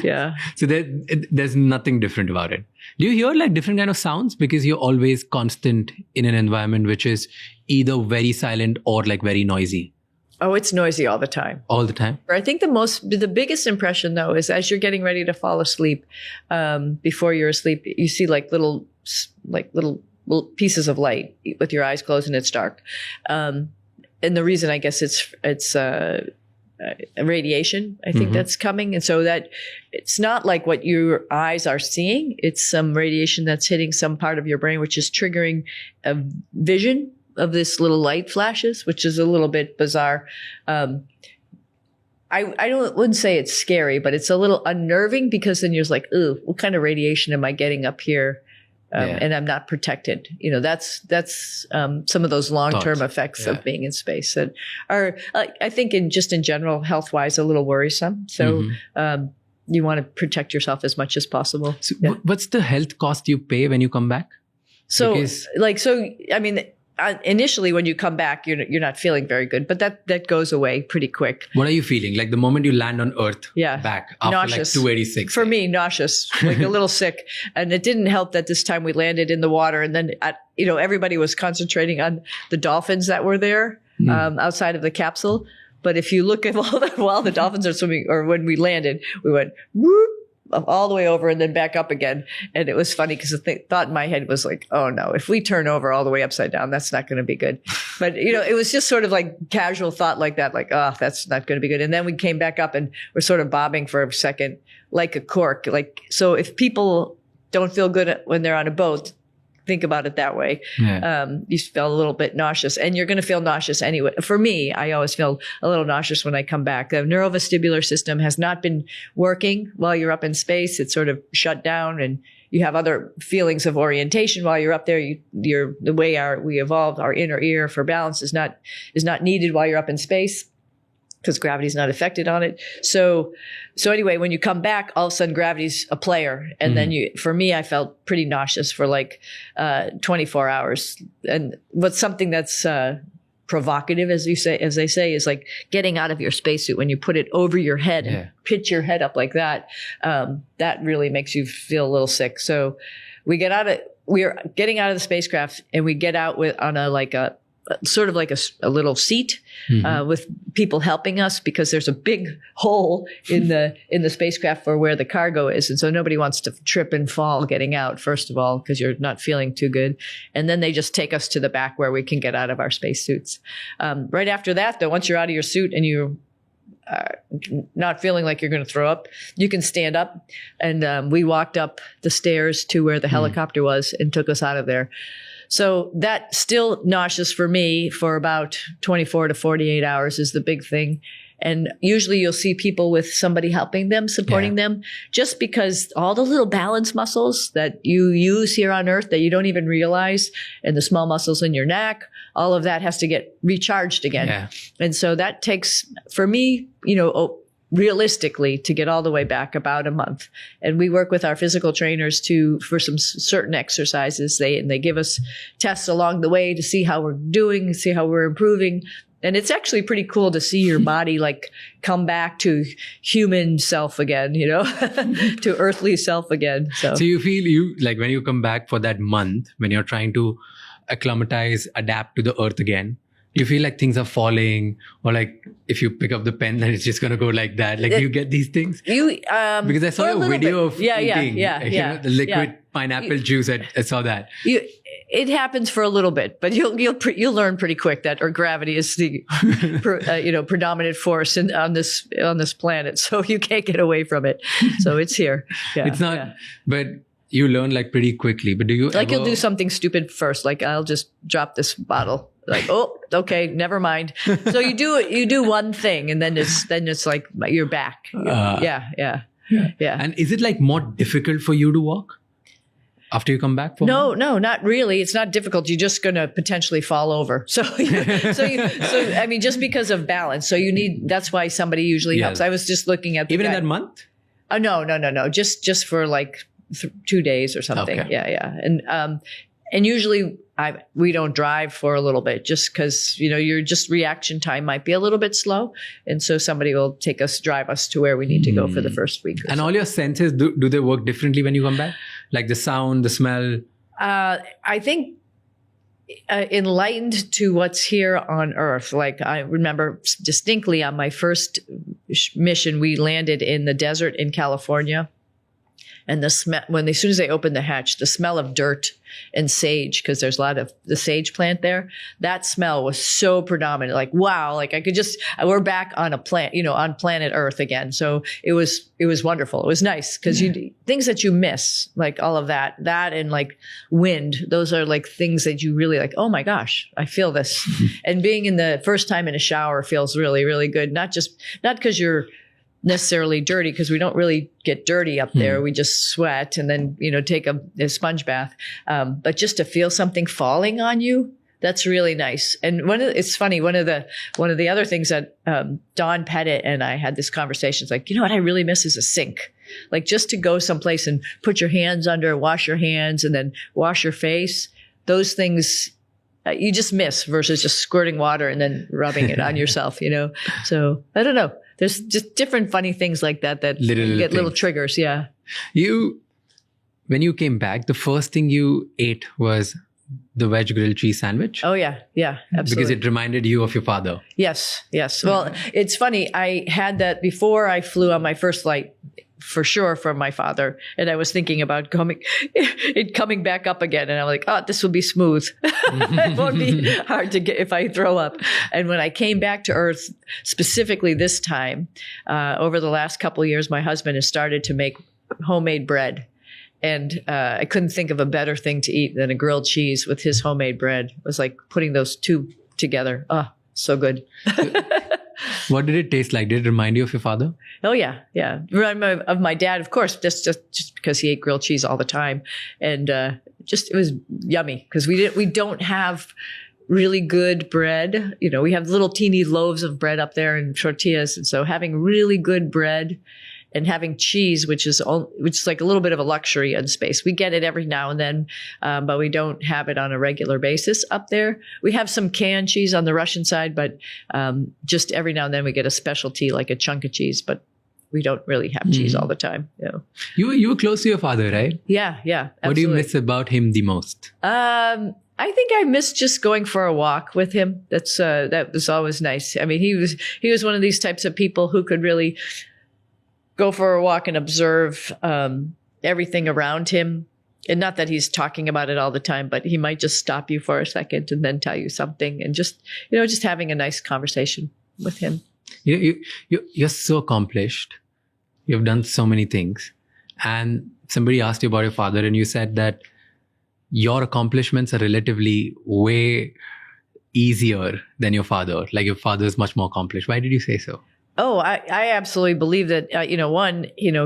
Yeah. So there's nothing different about it. Do you hear like different kind of sounds? Because you're always constant in an environment which is either very silent or like very noisy. Oh, it's noisy all the time. All the time? I think the biggest impression, though, is as you're getting ready to fall asleep, before you're asleep, you see like little pieces of light with your eyes closed and it's dark. And the reason, I guess, it's radiation. I think that's coming. And so that it's not like what your eyes are seeing. It's some radiation that's hitting some part of your brain, which is triggering a vision of this little light flashes, which is a little bit bizarre. I wouldn't say it's scary, but it's a little unnerving because then you're just like, ooh, what kind of radiation am I getting up here? And I'm not protected. That's some of those long-term effects of being in space that are, I think in general, health-wise, a little worrisome. So, you want to protect yourself as much as possible. So what's the health cost you pay when you come back? Initially, when you come back, you're not feeling very good, but that goes away pretty quick. What are you feeling? Like the moment you land on Earth, back after nauseous. Like 286. For me, nauseous, like a little sick. And it didn't help that this time we landed in the water, and then everybody was concentrating on the dolphins that were there outside of the capsule. But if you look at while the dolphins are swimming, or when we landed, we went whoop, all the way over and then back up again. And it was funny because the thought in my head was like, oh no, if we turn over all the way upside down, that's not going to be good. But, it was just sort of like casual thought like that, like, oh, that's not going to be good. And then we came back up and we're sort of bobbing for a second, like a cork. Like, so if people don't feel good when they're on a boat, think about it that way. Yeah. You feel a little bit nauseous, and you're going to feel nauseous anyway. For me, I always feel a little nauseous when I come back. The neurovestibular system has not been working while you're up in space. It's sort of shut down, and you have other feelings of orientation while you're up there. The way we evolved, our inner ear for balance is not needed while you're up in space, because gravity's not affected on it. So anyway, when you come back, all of a sudden gravity's a player. And then for me, I felt pretty nauseous for like 24 hours. And what's something that's provocative, as they say, is like getting out of your spacesuit when you put it over your head and pitch your head up like that. That really makes you feel a little sick. So we're getting out of the spacecraft, and we get out on a sort of like a little seat with people helping us, because there's a big hole in the spacecraft for where the cargo is. And so nobody wants to trip and fall getting out, first of all, because you're not feeling too good. And then they just take us to the back where we can get out of our spacesuits. Right after that, though, once you're out of your suit and you not feeling like you're going to throw up, you can stand up. And we walked up the stairs to where the helicopter was and took us out of there. So that still nauseous for me for about 24 to 48 hours is the big thing. And usually you'll see people with somebody helping them, supporting them, just because all the little balance muscles that you use here on Earth that you don't even realize, and the small muscles in your neck, all of that has to get recharged again. Yeah. And so that takes, for me, realistically, to get all the way back, about a month. And we work with our physical trainers for some certain exercises. They give us tests along the way to see how we're doing, see how we're improving. And it's actually pretty cool to see your body like come back to human self again, to earthly self again. So So you feel like when you come back for that month, when you're trying to acclimatize, adapt to the earth again, you feel like things are falling, or like if you pick up the pen, then it's just going to go like that. Like, do you get these things? Because I saw a video of eating, the liquid pineapple juice. I saw that. It happens for a little bit, but you'll learn pretty quick that Earth gravity is the predominant force on this planet. So you can't get away from it. So it's here. Yeah, it's not, but you learn like pretty quickly. But do you you'll do something stupid first? Like I'll just drop this bottle. Like, oh, okay, never mind. So you do one thing, and then it's like you're back. Yeah. And is it like more difficult for you to walk after you come back? No, not really. It's not difficult. You're just going to potentially fall over. So I mean, just because of balance. So that's why somebody usually helps. I was just looking at even in that month. No. Just for like 2 days or something. Okay. Yeah. And usually we don't drive for a little bit just because, your just reaction time might be a little bit slow. And so somebody will drive us to where we need to go for the first week. And all your senses, do they work differently when you come back? Like the sound, the smell? I think enlightened to what's here on Earth. Like I remember distinctly on my first mission, we landed in the desert in California. And the smell, as soon as they opened the hatch, the smell of dirt and sage, because there's a lot of the sage plant there, that smell was so predominant. Like, wow, like we're back on a plant, on planet Earth again. So it was wonderful. It was nice because things that you miss, like all of that and like wind, those are like things that you really like, oh my gosh, I feel this. And being in the first time in a shower feels really, really good. Not because you're necessarily dirty, because we don't really get dirty up there. We just sweat and then, take a sponge bath. But just to feel something falling on you, that's really nice. And it's funny, one of the other things that Don Pettit and I had this conversation, it's like, what I really miss is a sink. Like just to go someplace and put your hands under, wash your hands, and then wash your face. Those things you just miss versus just squirting water and then rubbing it on yourself, So I don't know. There's just different funny things like that little triggers. Yeah. When you came back, the first thing you ate was the veg grilled cheese sandwich. Oh yeah. Yeah. Absolutely. Because it reminded you of your father. Yes. Well, it's funny. I had that before I flew on my first flight, for sure, from my father. And I was thinking about coming back up again. And I'm like, oh, this will be smooth. It won't be hard to get if I throw up. And when I came back to Earth, specifically this time, over the last couple of years, my husband has started to make homemade bread. And I couldn't think of a better thing to eat than a grilled cheese with his homemade bread. It was like putting those two together. Oh, so good. What did it taste like? Did it remind you of your father? Oh, yeah. Yeah. Remind me of my dad, of course, just because he ate grilled cheese all the time. And it was yummy because we don't have really good bread. We have little teeny loaves of bread up there and tortillas. And so having really good bread and having cheese, which is like a little bit of a luxury in space. We get it every now and then, but we don't have it on a regular basis up there. We have some canned cheese on the Russian side, but just every now and then we get a specialty, like a chunk of cheese, but we don't really have cheese all the time. You were close to your father, right? Yeah, absolutely. What do you miss about him the most? I think I miss just going for a walk with him. That was always nice. I mean, he was one of these types of people who could really go for a walk and observe everything around him. And not that he's talking about it all the time, but he might just stop you for a second and then tell you something, and just having a nice conversation with him. You're so accomplished. You've done so many things. And somebody asked you about your father, and you said that your accomplishments are relatively way easier than your father. Like your father is much more accomplished. Why did you say so? Oh, I absolutely believe that,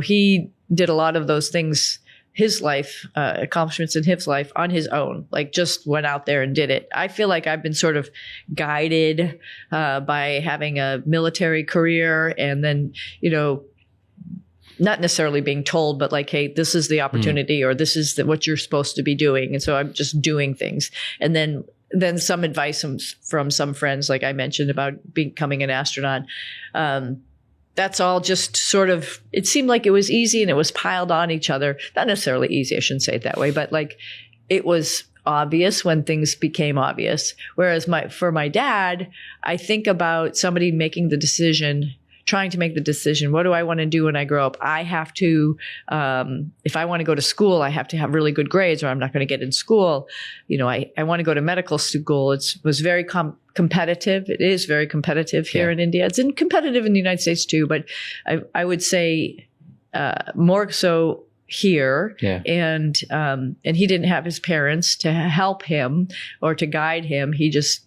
he did a lot of those things, his life, accomplishments in his life on his own, like just went out there and did it. I feel like I've been sort of guided by having a military career, and then, not necessarily being told, but like, hey, this is the opportunity or this is what you're supposed to be doing. And so I'm just doing things. And then then some advice from some friends, like I mentioned about becoming an astronaut. That's all just sort of, it seemed like it was easy and it was piled on each other. Not necessarily easy, I shouldn't say it that way, but like it was obvious when things became obvious. Whereas for my dad, I think about somebody trying to make the decision, what do I want to do when I grow up? I have to, if I want to go to school, I have to have really good grades or I'm not going to get in school. You know, I want to go to medical school. It was very competitive. It is very competitive here in India. It's competitive in the United States too, but I would say more so here. Yeah. And he didn't have his parents to help him or to guide him. He just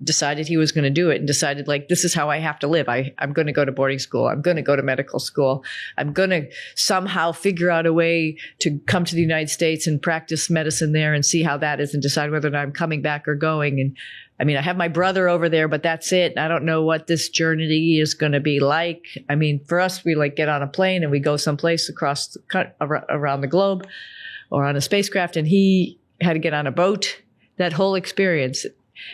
decided he was going to do it and decided like, this is how I have to live. I'm going to go to boarding school. I'm going to go to medical school. I'm going to somehow figure out a way to come to the United States and practice medicine there and see how that is and decide whether or not I'm coming back or going. And I mean, I have my brother over there, but that's it. I don't know what this journey is going to be like. I mean, for us, we like get on a plane and we go someplace around the globe or on a spacecraft, and he had to get on a boat. That whole experience.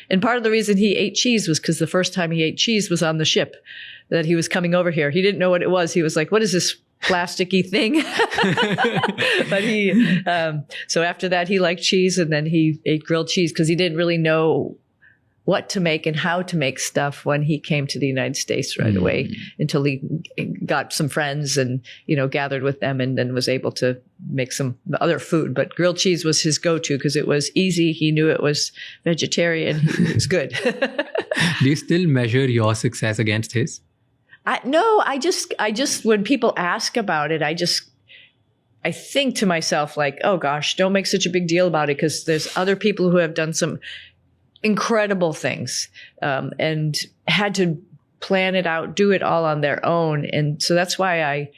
And part of the reason he ate cheese was because the first time he ate cheese was on the ship that he was coming over here. He didn't know what it was. He was like, what is this plasticky thing? But so after that, he liked cheese, and then he ate grilled cheese because he didn't really know what to make and how to make stuff when he came to the United States right away, until he got some friends and, you know, gathered with them and then was able to make some other food. But grilled cheese was his go-to because it was easy. He knew it was vegetarian. It was good. Do you still measure your success against his? No, I just, when people ask about it, I think to myself like, oh gosh, don't make such a big deal about it because there's other people who have done some incredible things and had to plan it out, do it all on their own. And so that's why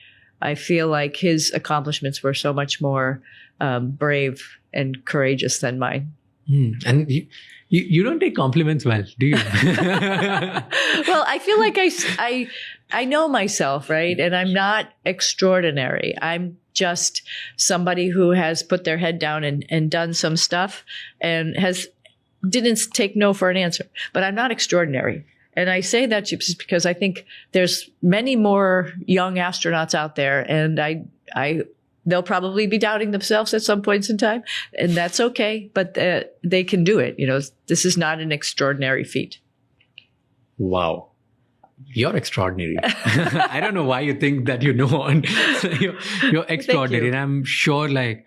I feel like his accomplishments were so much more brave and courageous than mine. And you don't take compliments well, do you? Well, I feel like I know myself, right? And I'm not extraordinary. I'm just somebody who has put their head down and done some stuff and didn't take no for an answer. But I'm not extraordinary. And I say that just because I think there's many more young astronauts out there, and they'll probably be doubting themselves at some points in time, and that's okay. But they can do it. You know, this is not an extraordinary feat. Wow. You're extraordinary. I don't know why you think that, you know, you're extraordinary. And I'm sure like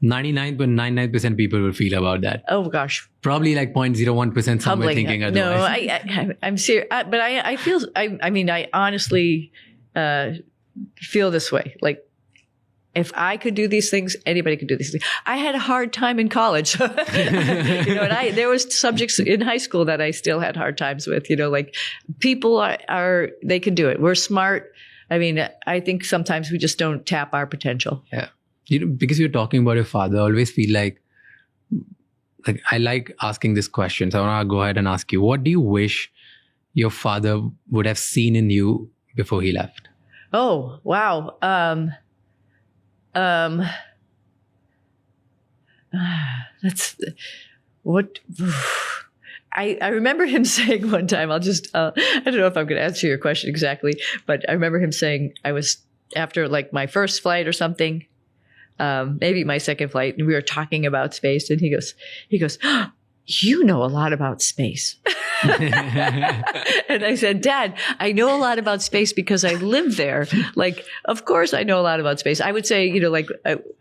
99.99% people will feel about that. Oh gosh. Probably like 0.01% some were thinking otherwise. No, I'm serious. But I feel, I mean, I honestly feel this way. Like, if I could do these things, anybody could do these things. I had a hard time in college. You know, and there was subjects in high school that I still had hard times with, you know, like people they can do it. We're smart. I mean, I think sometimes we just don't tap our potential. Yeah. You know, because you're talking about your father, I always feel like I like asking this question. So I want to go ahead and ask you, what do you wish your father would have seen in you before he left? Oh, wow. That's what I remember him saying one time. I don't know if I'm going to answer your question exactly, but I remember him saying I was after like my first flight or something, maybe my second flight, and we were talking about space, and he goes, oh, you know a lot about space. And I said, Dad, I know a lot about space because I live there. Like, of course I know a lot about space. I would say, you know, like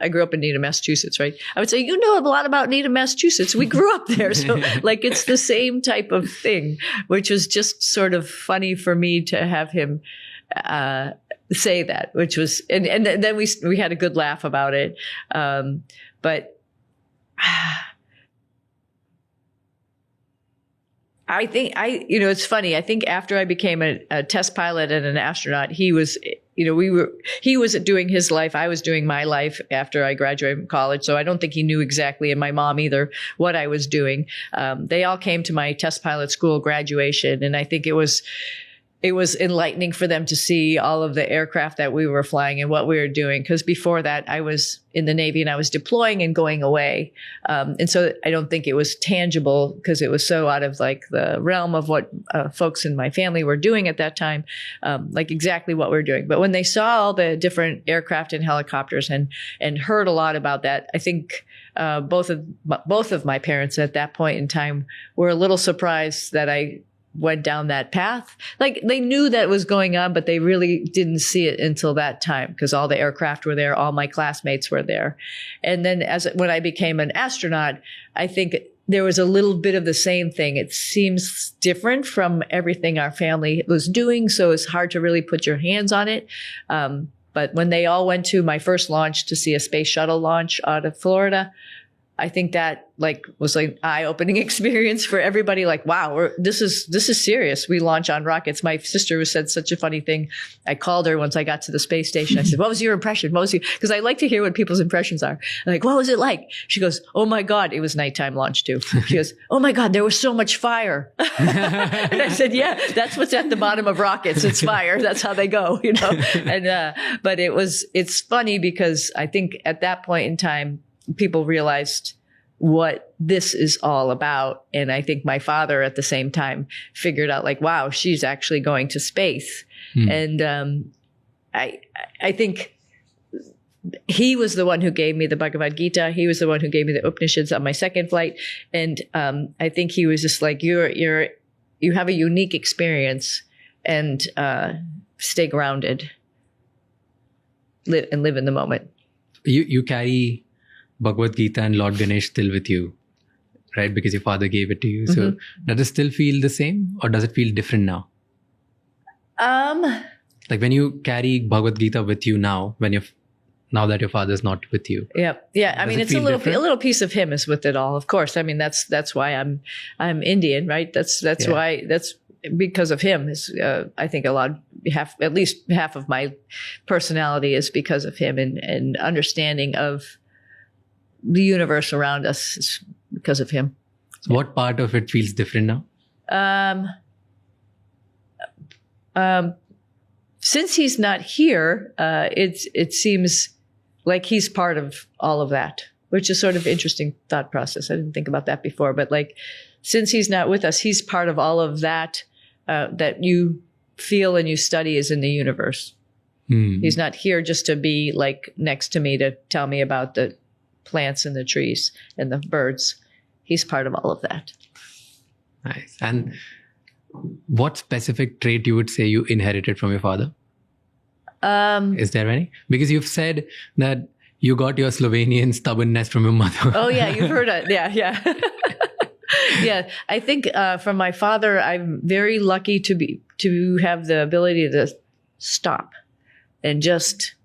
I grew up in Needham, Massachusetts, right? I would say, you know a lot about Needham, Massachusetts. We grew up there. So like, it's the same type of thing, which was just sort of funny for me to have him, say that, which was, and then we had a good laugh about it. But I think you know, it's funny. I think after I became a test pilot and an astronaut, he was, you know, he was doing his life. I was doing my life after I graduated from college. So I don't think he knew exactly, and my mom either, what I was doing. They all came to my test pilot school graduation. And I think it was it was enlightening for them to see all of the aircraft that we were flying and what we were doing. Because before that, I was in the Navy and I was deploying and going away. And so I don't think it was tangible because it was so out of like the realm of what folks in my family were doing at that time, like exactly what we were doing. But when they saw all the different aircraft and helicopters and heard a lot about that, I think both of my parents at that point in time were a little surprised that I went down that path. Like they knew that was going on, but they really didn't see it until that time because all the aircraft were there. All my classmates were there. And then when I became an astronaut, I think there was a little bit of the same thing. It seems different from everything our family was doing. So it's hard to really put your hands on it. But when they all went to my first launch to see a space shuttle launch out of Florida, I think that was like an eye-opening experience for everybody. Like, wow, this is serious. We launch on rockets. My sister said such a funny thing. I called her once I got to the space station. I said, "What was your impression? Because I like to hear what people's impressions are. I'm like, what was it like?" She goes, "Oh my God," it was nighttime launch too. She goes, "Oh my God, there was so much fire." And I said, "Yeah, that's what's at the bottom of rockets. It's fire. That's how they go, you know." And but it's funny because I think at that point in time, people realized what this is all about. And I think my father at the same time figured out like, wow, she's actually going to space. And I think he was the one who gave me the Bhagavad Gita. He was the one who gave me the Upanishads on my second flight. And I think he was just like, you have a unique experience and stay grounded, live in the moment. You carry Bhagavad Gita and Lord Ganesh still with you, right? Because your father gave it to you. So does it still feel the same or does it feel different now? Like when you carry Bhagavad Gita with you now, now that your father's not with you. Yeah. I mean, it's a little piece of him is with it all. Of course. I mean, that's why I'm Indian, right? That's why, that's because of him. I think at least half of my personality is because of him and understanding of the universe around us is because of him. So what part of it feels different now? Since he's not here, it seems like he's part of all of that, which is sort of interesting thought process. I didn't think about that before, but like, since he's not with us, he's part of all of that, that you feel and you study is in the universe. He's not here just to be like next to me to tell me about the plants and the trees and the birds. He's part of all of that. Nice. And what specific trait you would say you inherited from your father? Is there any? Because you've said that you got your Slovenian stubbornness from your mother. Oh yeah, you've heard it. Yeah. Yeah, I think from my father, I'm very lucky to have the ability to stop and just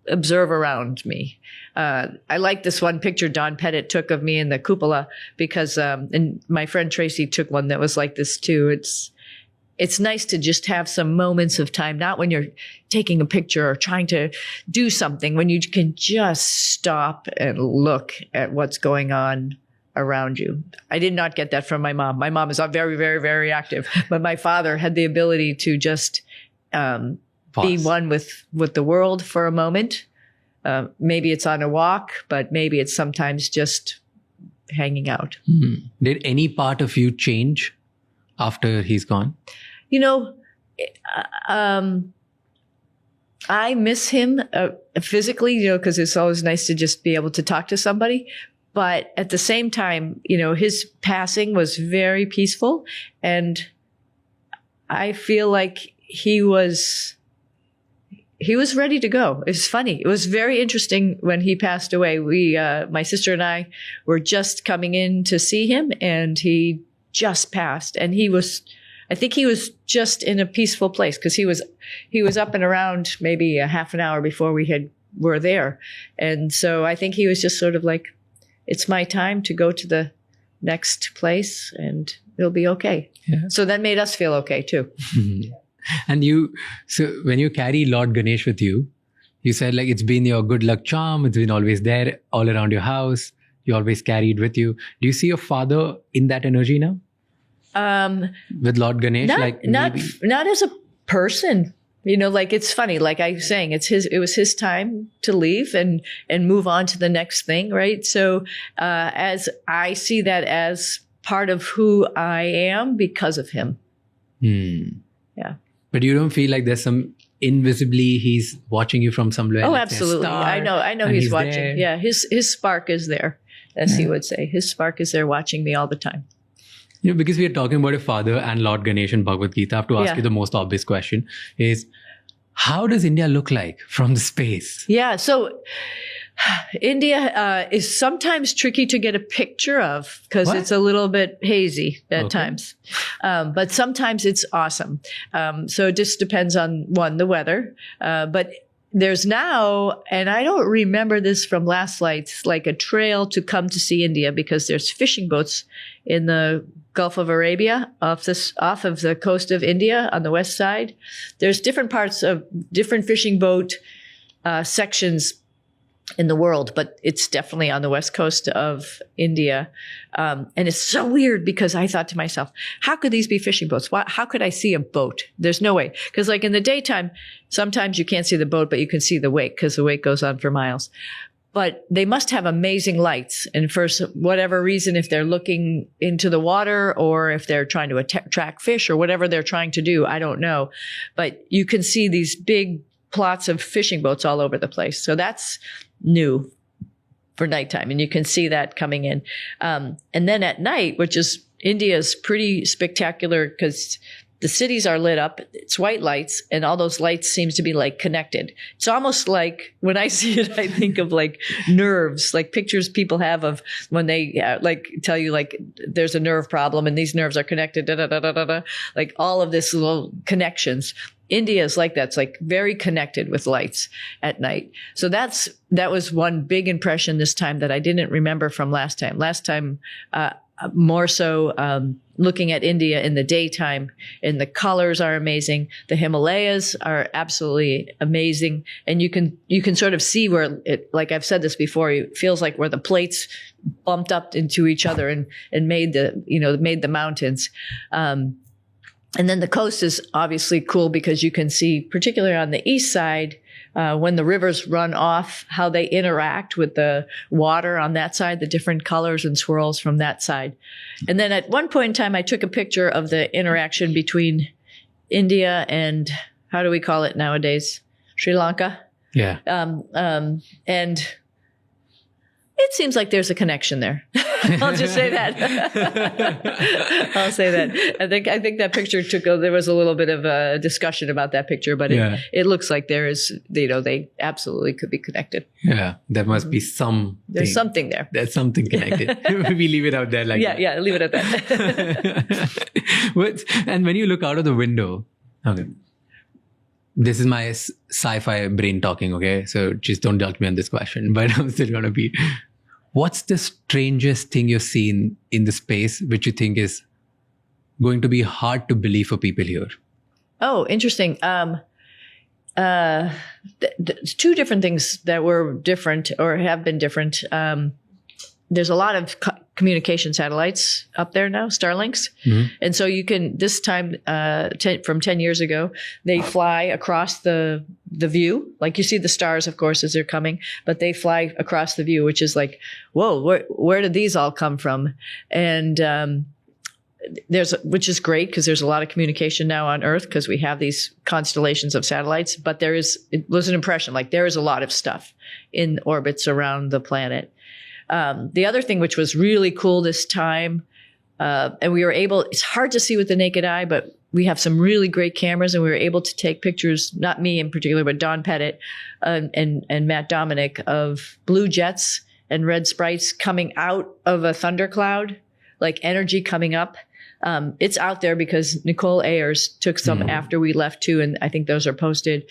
observe around me. I like this one picture Don Pettit took of me in the cupola because, and my friend Tracy took one that was like this too. It's nice to just have some moments of time, not when you're taking a picture or trying to do something, when you can just stop and look at what's going on around you. I did not get that from my mom. My mom is very, very, very active, but my father had the ability to just be one with the world for a moment. Maybe it's on a walk, but maybe it's sometimes just hanging out. Did any part of you change after he's gone? You know, I miss him physically, you know, because it's always nice to just be able to talk to somebody. But at the same time, you know, his passing was very peaceful. And I feel like he was ready to go. It was funny. It was very interesting when he passed away. My sister and I were just coming in to see him and he just passed. And I think he was just in a peaceful place because he was up and around maybe a half an hour before we were there. And so I think he was just sort of like, it's my time to go to the next place and it'll be okay. Yeah. So that made us feel okay too. And so when you carry Lord Ganesh with you, you said like it's been your good luck charm. It's been always there all around your house. You always carry it with you. Do you see your father in that energy now? with Lord Ganesh? Not as a person. Like it's funny, like I was saying, it was his time to leave and move on to the next thing, right? So as I see that as part of who I am because of him. Yeah. But you don't feel like there's some invisibly he's watching you from somewhere? Oh, like say, absolutely. star, I know and he's watching. there. Yeah, his spark is there, as he would say. His spark is there watching me all the time. Because we are talking about a father and Lord Ganesh and Bhagavad Gita, I have to ask you the most obvious question is, how does India look like from the space? Yeah, so India is sometimes tricky to get a picture of because it's a little bit hazy at times. But sometimes it's awesome. So it just depends on, the weather. But there's now, and I don't remember this from last flights, like a trail to come to see India because there's fishing boats in the Gulf of Arabia off of the coast of India on the west side. There's different parts of different fishing boat sections in the world, but it's definitely on the west coast of India. And it's so weird because I thought to myself, how could these be fishing boats? How could I see a boat? There's no way. Because like in the daytime, sometimes you can't see the boat, but you can see the wake because the wake goes on for miles. But they must have amazing lights. And for whatever reason, if they're looking into the water or if they're trying to attract fish or whatever they're trying to do, I don't know. But you can see these big plots of fishing boats all over the place. So that's new for nighttime. And you can see that coming in. And then at night, which is India's pretty spectacular because the cities are lit up. It's white lights, and all those lights seems to be like connected. It's almost like when I see it, I think of like nerves, like pictures people have of when they like tell you like there's a nerve problem and these nerves are connected, da, da, da, da, da, da. Like all of this little connections. India is like that. It's like very connected with lights at night. So that was one big impression this time that I didn't remember from last time. Last time, more so looking at India in the daytime, and the colors are amazing. The Himalayas are absolutely amazing, and you can sort of see where it, like I've said this before, it feels like where the plates bumped up into each other and made the mountains. And then the coast is obviously cool because you can see, particularly on the east side, when the rivers run off, how they interact with the water on that side, the different colors and swirls from that side. And then at one point in time, I took a picture of the interaction between India and, how do we call it nowadays? Sri Lanka. Yeah. And it seems like there's a connection there. I'll just say that. I'll say that. I think that picture there was a little bit of a discussion about that picture, but it looks like there is, they absolutely could be connected. Yeah, there must be some. There's something there. There's something connected. We leave it out there like that. Yeah, leave it at that. And when you look out of the window, okay, this is my sci-fi brain talking, okay? So just don't judge me on this question, but I'm still going to be... What's the strangest thing you've seen in the space which you think is going to be hard to believe for people here? Oh, interesting. Two different things that were different or have been different. There's a lot of communication satellites up there now, Starlinks. Mm-hmm. And so you can, this time, from 10 years ago, they fly across the view. Like you see the stars, of course, as they're coming, but they fly across the view, which is like, whoa, where did these all come from? And which is great because there's a lot of communication now on Earth because we have these constellations of satellites, but it was an impression, like there is a lot of stuff in orbits around the planet. The other thing which was really cool this time, and we were able, it's hard to see with the naked eye, but we have some really great cameras and we were able to take pictures, not me in particular, but Don Pettit and Matt Dominic, of blue jets and red sprites coming out of a thundercloud, like energy coming up. It's out there because Nicole Ayers took some after we left too, and I think those are posted.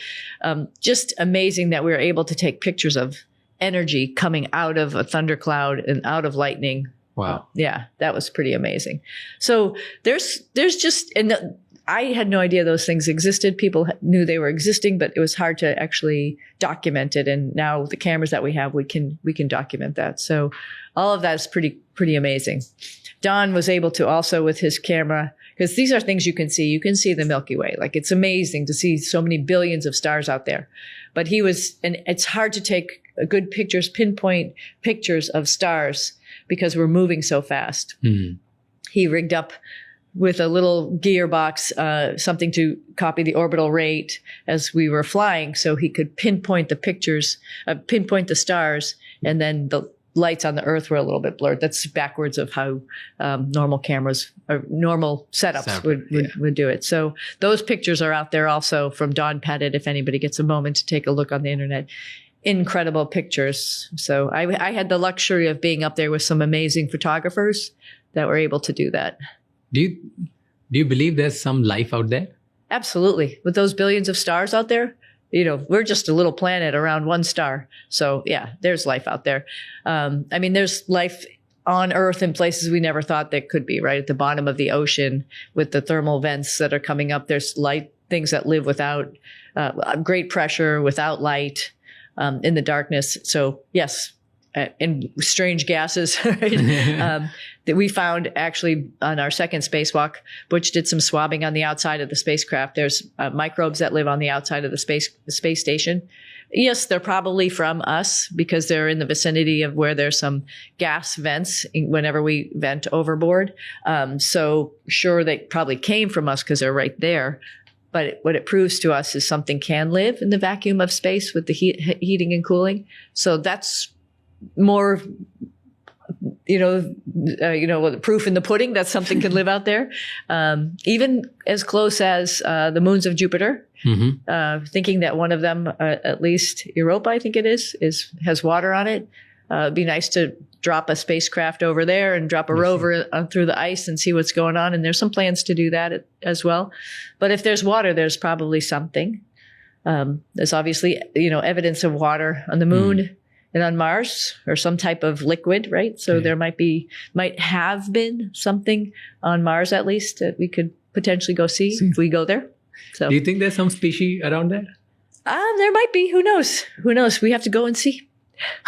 Just amazing that we were able to take pictures of energy coming out of a thundercloud and out of lightning. Wow. Yeah, that was pretty amazing. So there's just, and I had no idea those things existed. People knew they were existing, but it was hard to actually document it. And now with the cameras that we have, we can document that. So all of that is pretty pretty amazing. Don was able to also with his camera, because these are things you can see. You can see the Milky Way. Like, it's amazing to see so many billions of stars out there. But and it's hard to take good pictures, pinpoint pictures of stars because we're moving so fast. Mm. He rigged up with a little gearbox, something to copy the orbital rate as we were flying, so he could pinpoint the pictures, pinpoint the stars, and then the lights on the Earth were a little bit blurred. That's backwards of how normal cameras or normal setups would do it. So those pictures are out there also from Don Pettit, if anybody gets a moment to take a look on the internet. Incredible pictures. So I had the luxury of being up there with some amazing photographers that were able to do that. Do you believe there's some life out there? Absolutely. With those billions of stars out there, we're just a little planet around one star. So yeah, there's life out there. I mean, there's life on Earth in places we never thought there could be, right? At the bottom of the ocean with the thermal vents that are coming up. There's things that live without great pressure, without light, in the darkness. So yes, in strange gases, right? That we found actually on our second spacewalk. Butch did some swabbing on the outside of the spacecraft. There's microbes that live on the outside of the space station. Yes, they're probably from us because they're in the vicinity of where there's some gas vents whenever we vent overboard. So sure, they probably came from us because they're right there. But what it proves to us is something can live in the vacuum of space with the heating and cooling. So that's more, the proof in the pudding that something can live out there. Even as close as the moons of Jupiter, thinking that one of them, at least Europa, I think it has water on it. It'd be nice to drop a spacecraft over there and drop a rover through the ice and see what's going on. And there's some plans to do that as well. But if there's water, there's probably something. There's obviously, evidence of water on the moon and on Mars, or some type of liquid, right? So there might have been something on Mars at least that we could potentially go see if we go there. So, do you think there's some species around there? There might be. Who knows? Who knows? We have to go and see.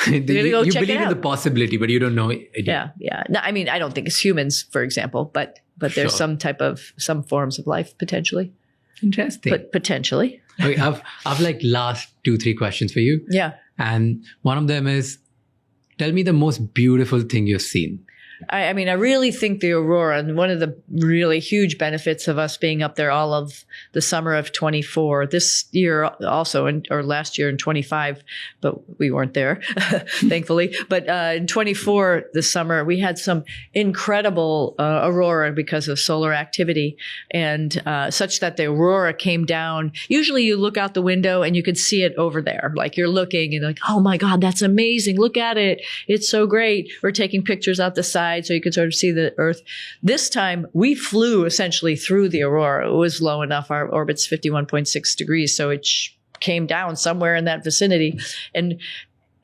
You believe in the possibility, but you don't know it. Yeah. No, I mean, I don't think it's humans, for example, but there's some forms of life potentially. Interesting. But potentially. Okay, I've like last 2-3 questions for you. Yeah. And one of them is, tell me the most beautiful thing you've seen. I mean, I really think the aurora, and one of the really huge benefits of us being up there all of the summer of 24, this year also, or last year in 25, but we weren't there, thankfully. But in 24, this summer, we had some incredible aurora because of solar activity, and such that the aurora came down. Usually you look out the window and you could see it over there. Like, you're looking and like, oh my God, that's amazing. Look at it. It's so great. We're taking pictures out the side so you could sort of see the Earth. This time we flew essentially through the aurora. It was low enough. Our orbit's 51.6 degrees. So it came down somewhere in that vicinity. And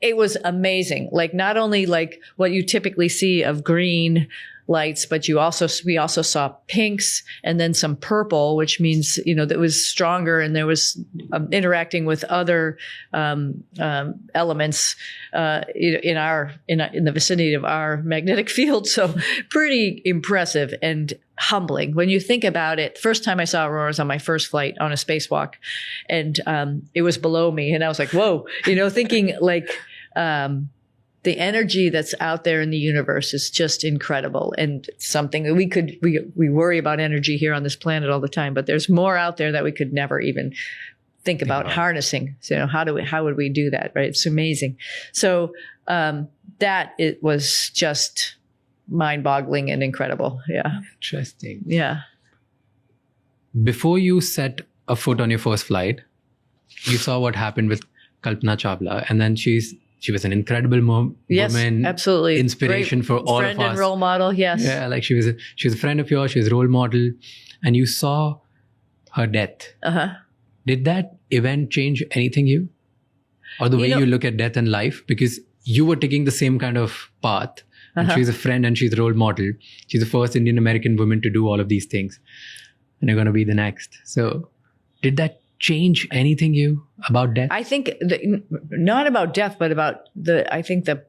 it was amazing. Like, not only like what you typically see of green lights, but we also saw pinks and then some purple, which means, that was stronger, and there was interacting with other elements in the vicinity of our magnetic field. So pretty impressive and humbling when you think about it. First time I saw auroras on my first flight on a spacewalk, and it was below me, and I was like, whoa, thinking like, the energy that's out there in the universe is just incredible, and something that we worry about energy here on this planet all the time, but there's more out there that we could never even think about harnessing. So how would we do that? Right? It's amazing. So it was just mind-boggling and incredible. Yeah. Interesting. Yeah. Before you set a foot on your first flight, you saw what happened with Kalpana Chawla, and then she was an incredible woman. Absolutely. Inspiration for all of us. Friend and role model, yes. Yeah, like she was a friend of yours, she was a role model, and you saw her death. Uh-huh. Did that event change anything you? Or the way you look at death and life? Because you were taking the same kind of path. And she's a friend and she's a role model. She's the first Indian American woman to do all of these things. And you're going to be the next. So did that change anything you about death? I think not about death, but about the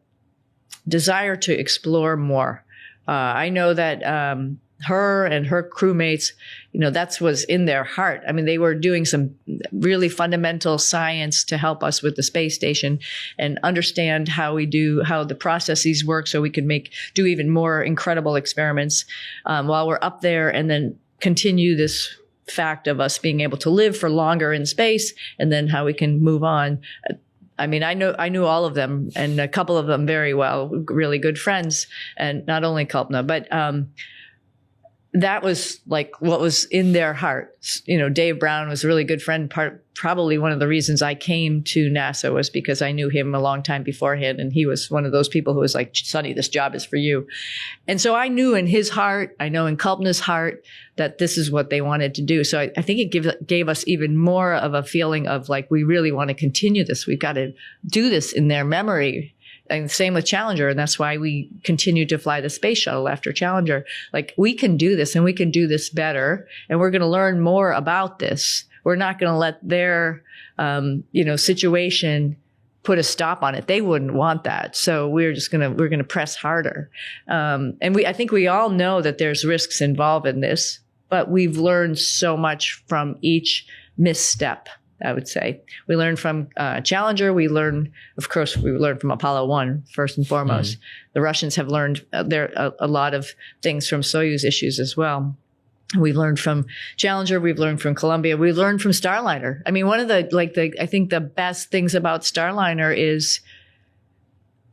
desire to explore more. I know that her and her crewmates, that's was in their heart. I mean, they were doing some really fundamental science to help us with the space station and understand how the processes work so we could do even more incredible experiments while we're up there, and then continue this fact of us being able to live for longer in space, and then how we can move on. I mean, I knew all of them, and a couple of them very well, really good friends, and not only Kalpna, but that was like what was in their heart. Dave Brown was a really good friend. Probably one of the reasons I came to NASA was because I knew him a long time beforehand. And he was one of those people who was like, Sonny, this job is for you. And so I knew in his heart, I know in Kalpna's heart, that this is what they wanted to do. So I think it gave us even more of a feeling of like, we really want to continue this. We've got to do this in their memory. And same with Challenger. And that's why we continued to fly the space shuttle after Challenger. Like, we can do this, and we can do this better. And we're going to learn more about this. We're not going to let their, situation put a stop on it. They wouldn't want that. So we're going to press harder. And I think we all know that there's risks involved in this, but we've learned so much from each misstep. I would say we learned from Challenger. We learned from Apollo 1 first and foremost. The Russians have learned a lot of things from Soyuz issues as well. We've learned from Challenger. We've learned from Columbia. We learned from Starliner. I mean, one of I think the best things about Starliner is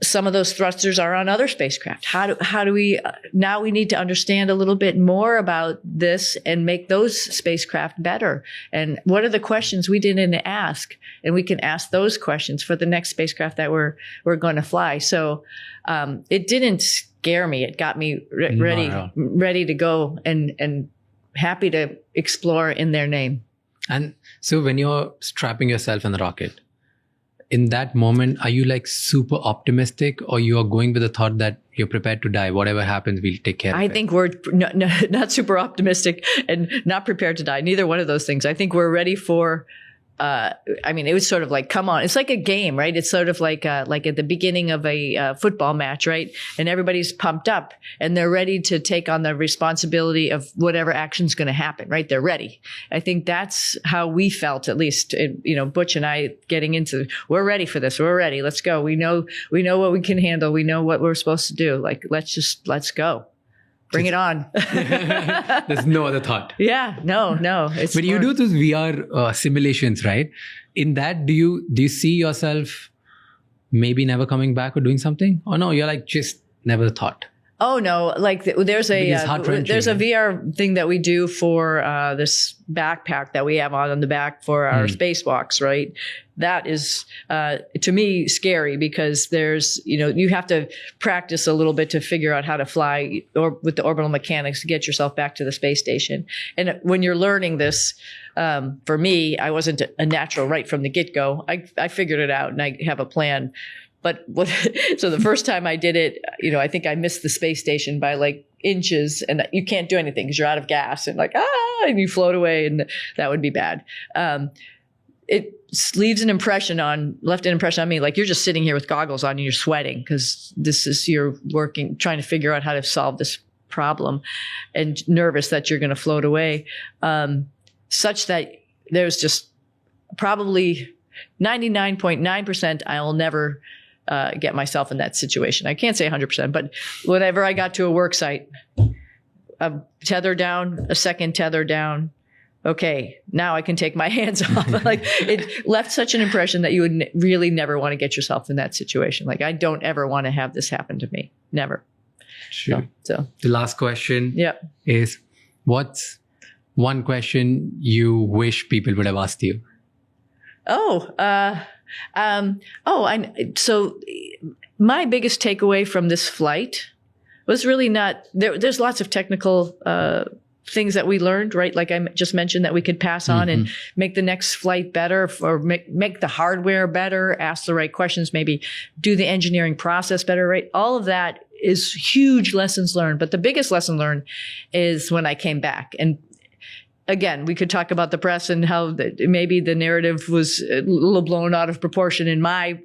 some of those thrusters are on other spacecraft. How do we, now we need to understand a little bit more about this and make those spacecraft better. And what are the questions we didn't ask? And we can ask those questions for the next spacecraft that we're going to fly. So, it didn't scare me. It got me ready to go and happy to explore in their name. And so when you're strapping yourself in the rocket, in that moment, are you like super optimistic, or you are going with the thought that you're prepared to die? Whatever happens, we'll take care of it. I think we're not super optimistic and not prepared to die. Neither one of those things. I think we're ready for, it was sort of like, come on. It's like a game, right? It's sort of like at the beginning of a football match, right? And everybody's pumped up and they're ready to take on the responsibility of whatever action's going to happen, right? They're ready. I think that's how we felt, at least, Butch and I getting into, we're ready for this. We're ready. Let's go. We know what we can handle. We know what we're supposed to do. Like, let's go. Bring it on. There's no other thought. Yeah, no. But you do those VR simulations, right? In that, do you see yourself maybe never coming back or doing something? Or no, you're like, just never thought? Oh no! Like there's a VR thing that we do for this backpack that we have on the back for our spacewalks, right? That is to me scary because there's you have to practice a little bit to figure out how to fly or with the orbital mechanics to get yourself back to the space station. And when you're learning this, for me, I wasn't a natural right from the get-go. I figured it out and I have a plan. But so the first time I did it, I think I missed the space station by like inches, and you can't do anything because you're out of gas and and you float away, and that would be bad. It left an impression on me, like you're just sitting here with goggles on and you're sweating because you're working, trying to figure out how to solve this problem, and nervous that you're going to float away, such that there's just probably 99.9% I will never get myself in that situation. I can't say 100%, but whenever I got to a work site, a tether down, a second tether down. Okay, now I can take my hands off. Like, it left such an impression that you would really never want to get yourself in that situation. Like, I don't ever want to have this happen to me. Never. Sure. So the last question is, what's one question you wish people would have asked you? So my biggest takeaway from this flight was really not there's lots of technical things that we learned, right? Like I just mentioned, that we could pass on and make the next flight better, or make the hardware better, ask the right questions, maybe do the engineering process better, right? All of that is huge lessons learned. But the biggest lesson learned is when I came back. And again, we could talk about the press and how maybe the narrative was a little blown out of proportion in my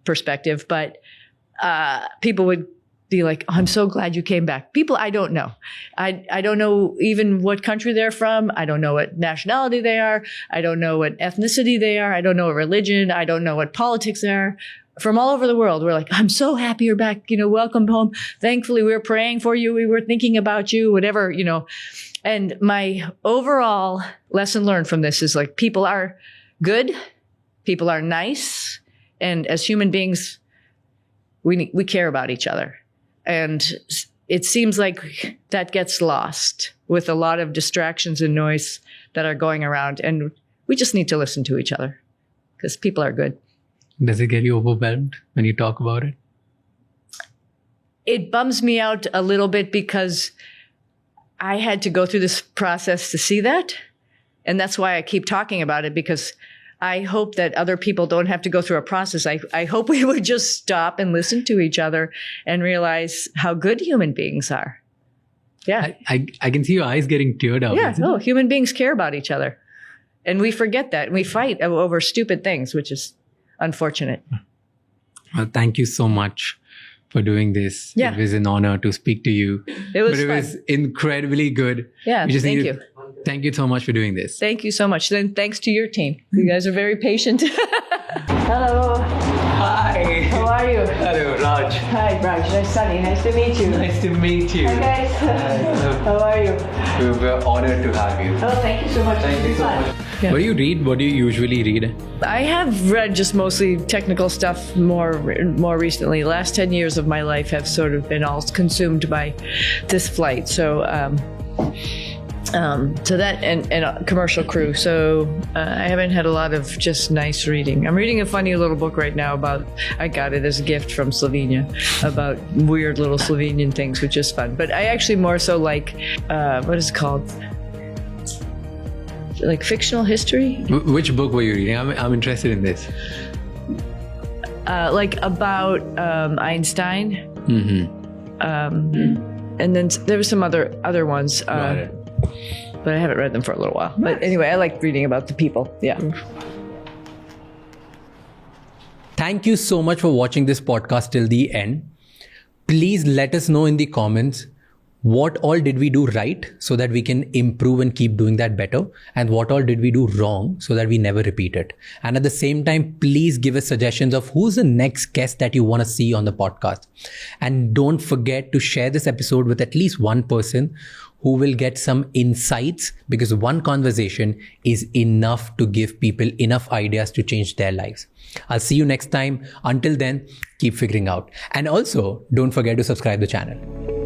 perspective, but people would be like, oh, I'm so glad you came back. People I don't know. I don't know even what country they're from. I don't know what nationality they are. I don't know what ethnicity they are. I don't know what religion. I don't know what politics they are. From all over the world, we're like, I'm so happy you're back. Welcome home. Thankfully, we were praying for you. We were thinking about you, whatever, And my overall lesson learned from this is like, people are good. People are nice. And as human beings, we care about each other. And it seems like that gets lost with a lot of distractions and noise that are going around. And we just need to listen to each other because people are good. Does it get you overwhelmed when you talk about it? It bums me out a little bit because I had to go through this process to see that. And that's why I keep talking about it, because I hope that other people don't have to go through a process. I hope we would just stop and listen to each other and realize how good human beings are. Yeah. I can see your eyes getting teared up. Yeah. No, human beings care about each other. And we forget that. And we fight over stupid things, which is unfortunate. Well, thank you so much for doing this. Yeah. It was an honor to speak to you. It was But it fun. was incredibly good. Yeah, thank you. Thank you so much for doing this. Thank you so much. Then thanks to your team. You guys are very patient. Hello. Hi. How are you? Hello, Raj. Hi, Raj. Nice, Sunny. Nice to meet you. Nice to meet you. Hi, guys. How are you? We're honored to have you. Oh, thank you so much. Thank you so much. Yeah. What do you read? What do you usually read? I have read just mostly technical stuff more recently. The last 10 years of my life have sort of been all consumed by this flight. So that and a commercial crew. So I haven't had a lot of just nice reading. I'm reading a funny little book right now I got it as a gift from Slovenia, about weird little Slovenian things, which is fun. But I actually more so like, what is it called? Like fictional history? Which book were you reading? I'm interested in this. Like about Einstein. Mm-hmm. And then there were some other ones. Got it. But I haven't read them for a little while. But anyway, I like reading about the people. Yeah. Thank you so much for watching this podcast till the end. Please let us know in the comments what all did we do right so that we can improve and keep doing that better, and what all did we do wrong so that we never repeat it. And at the same time, please give us suggestions of who's the next guest that you want to see on the podcast. And don't forget to share this episode with at least one person who will get some insights, because one conversation is enough to give people enough ideas to change their lives. I'll see you next time. Until then, keep figuring out. And also, don't forget to subscribe the channel.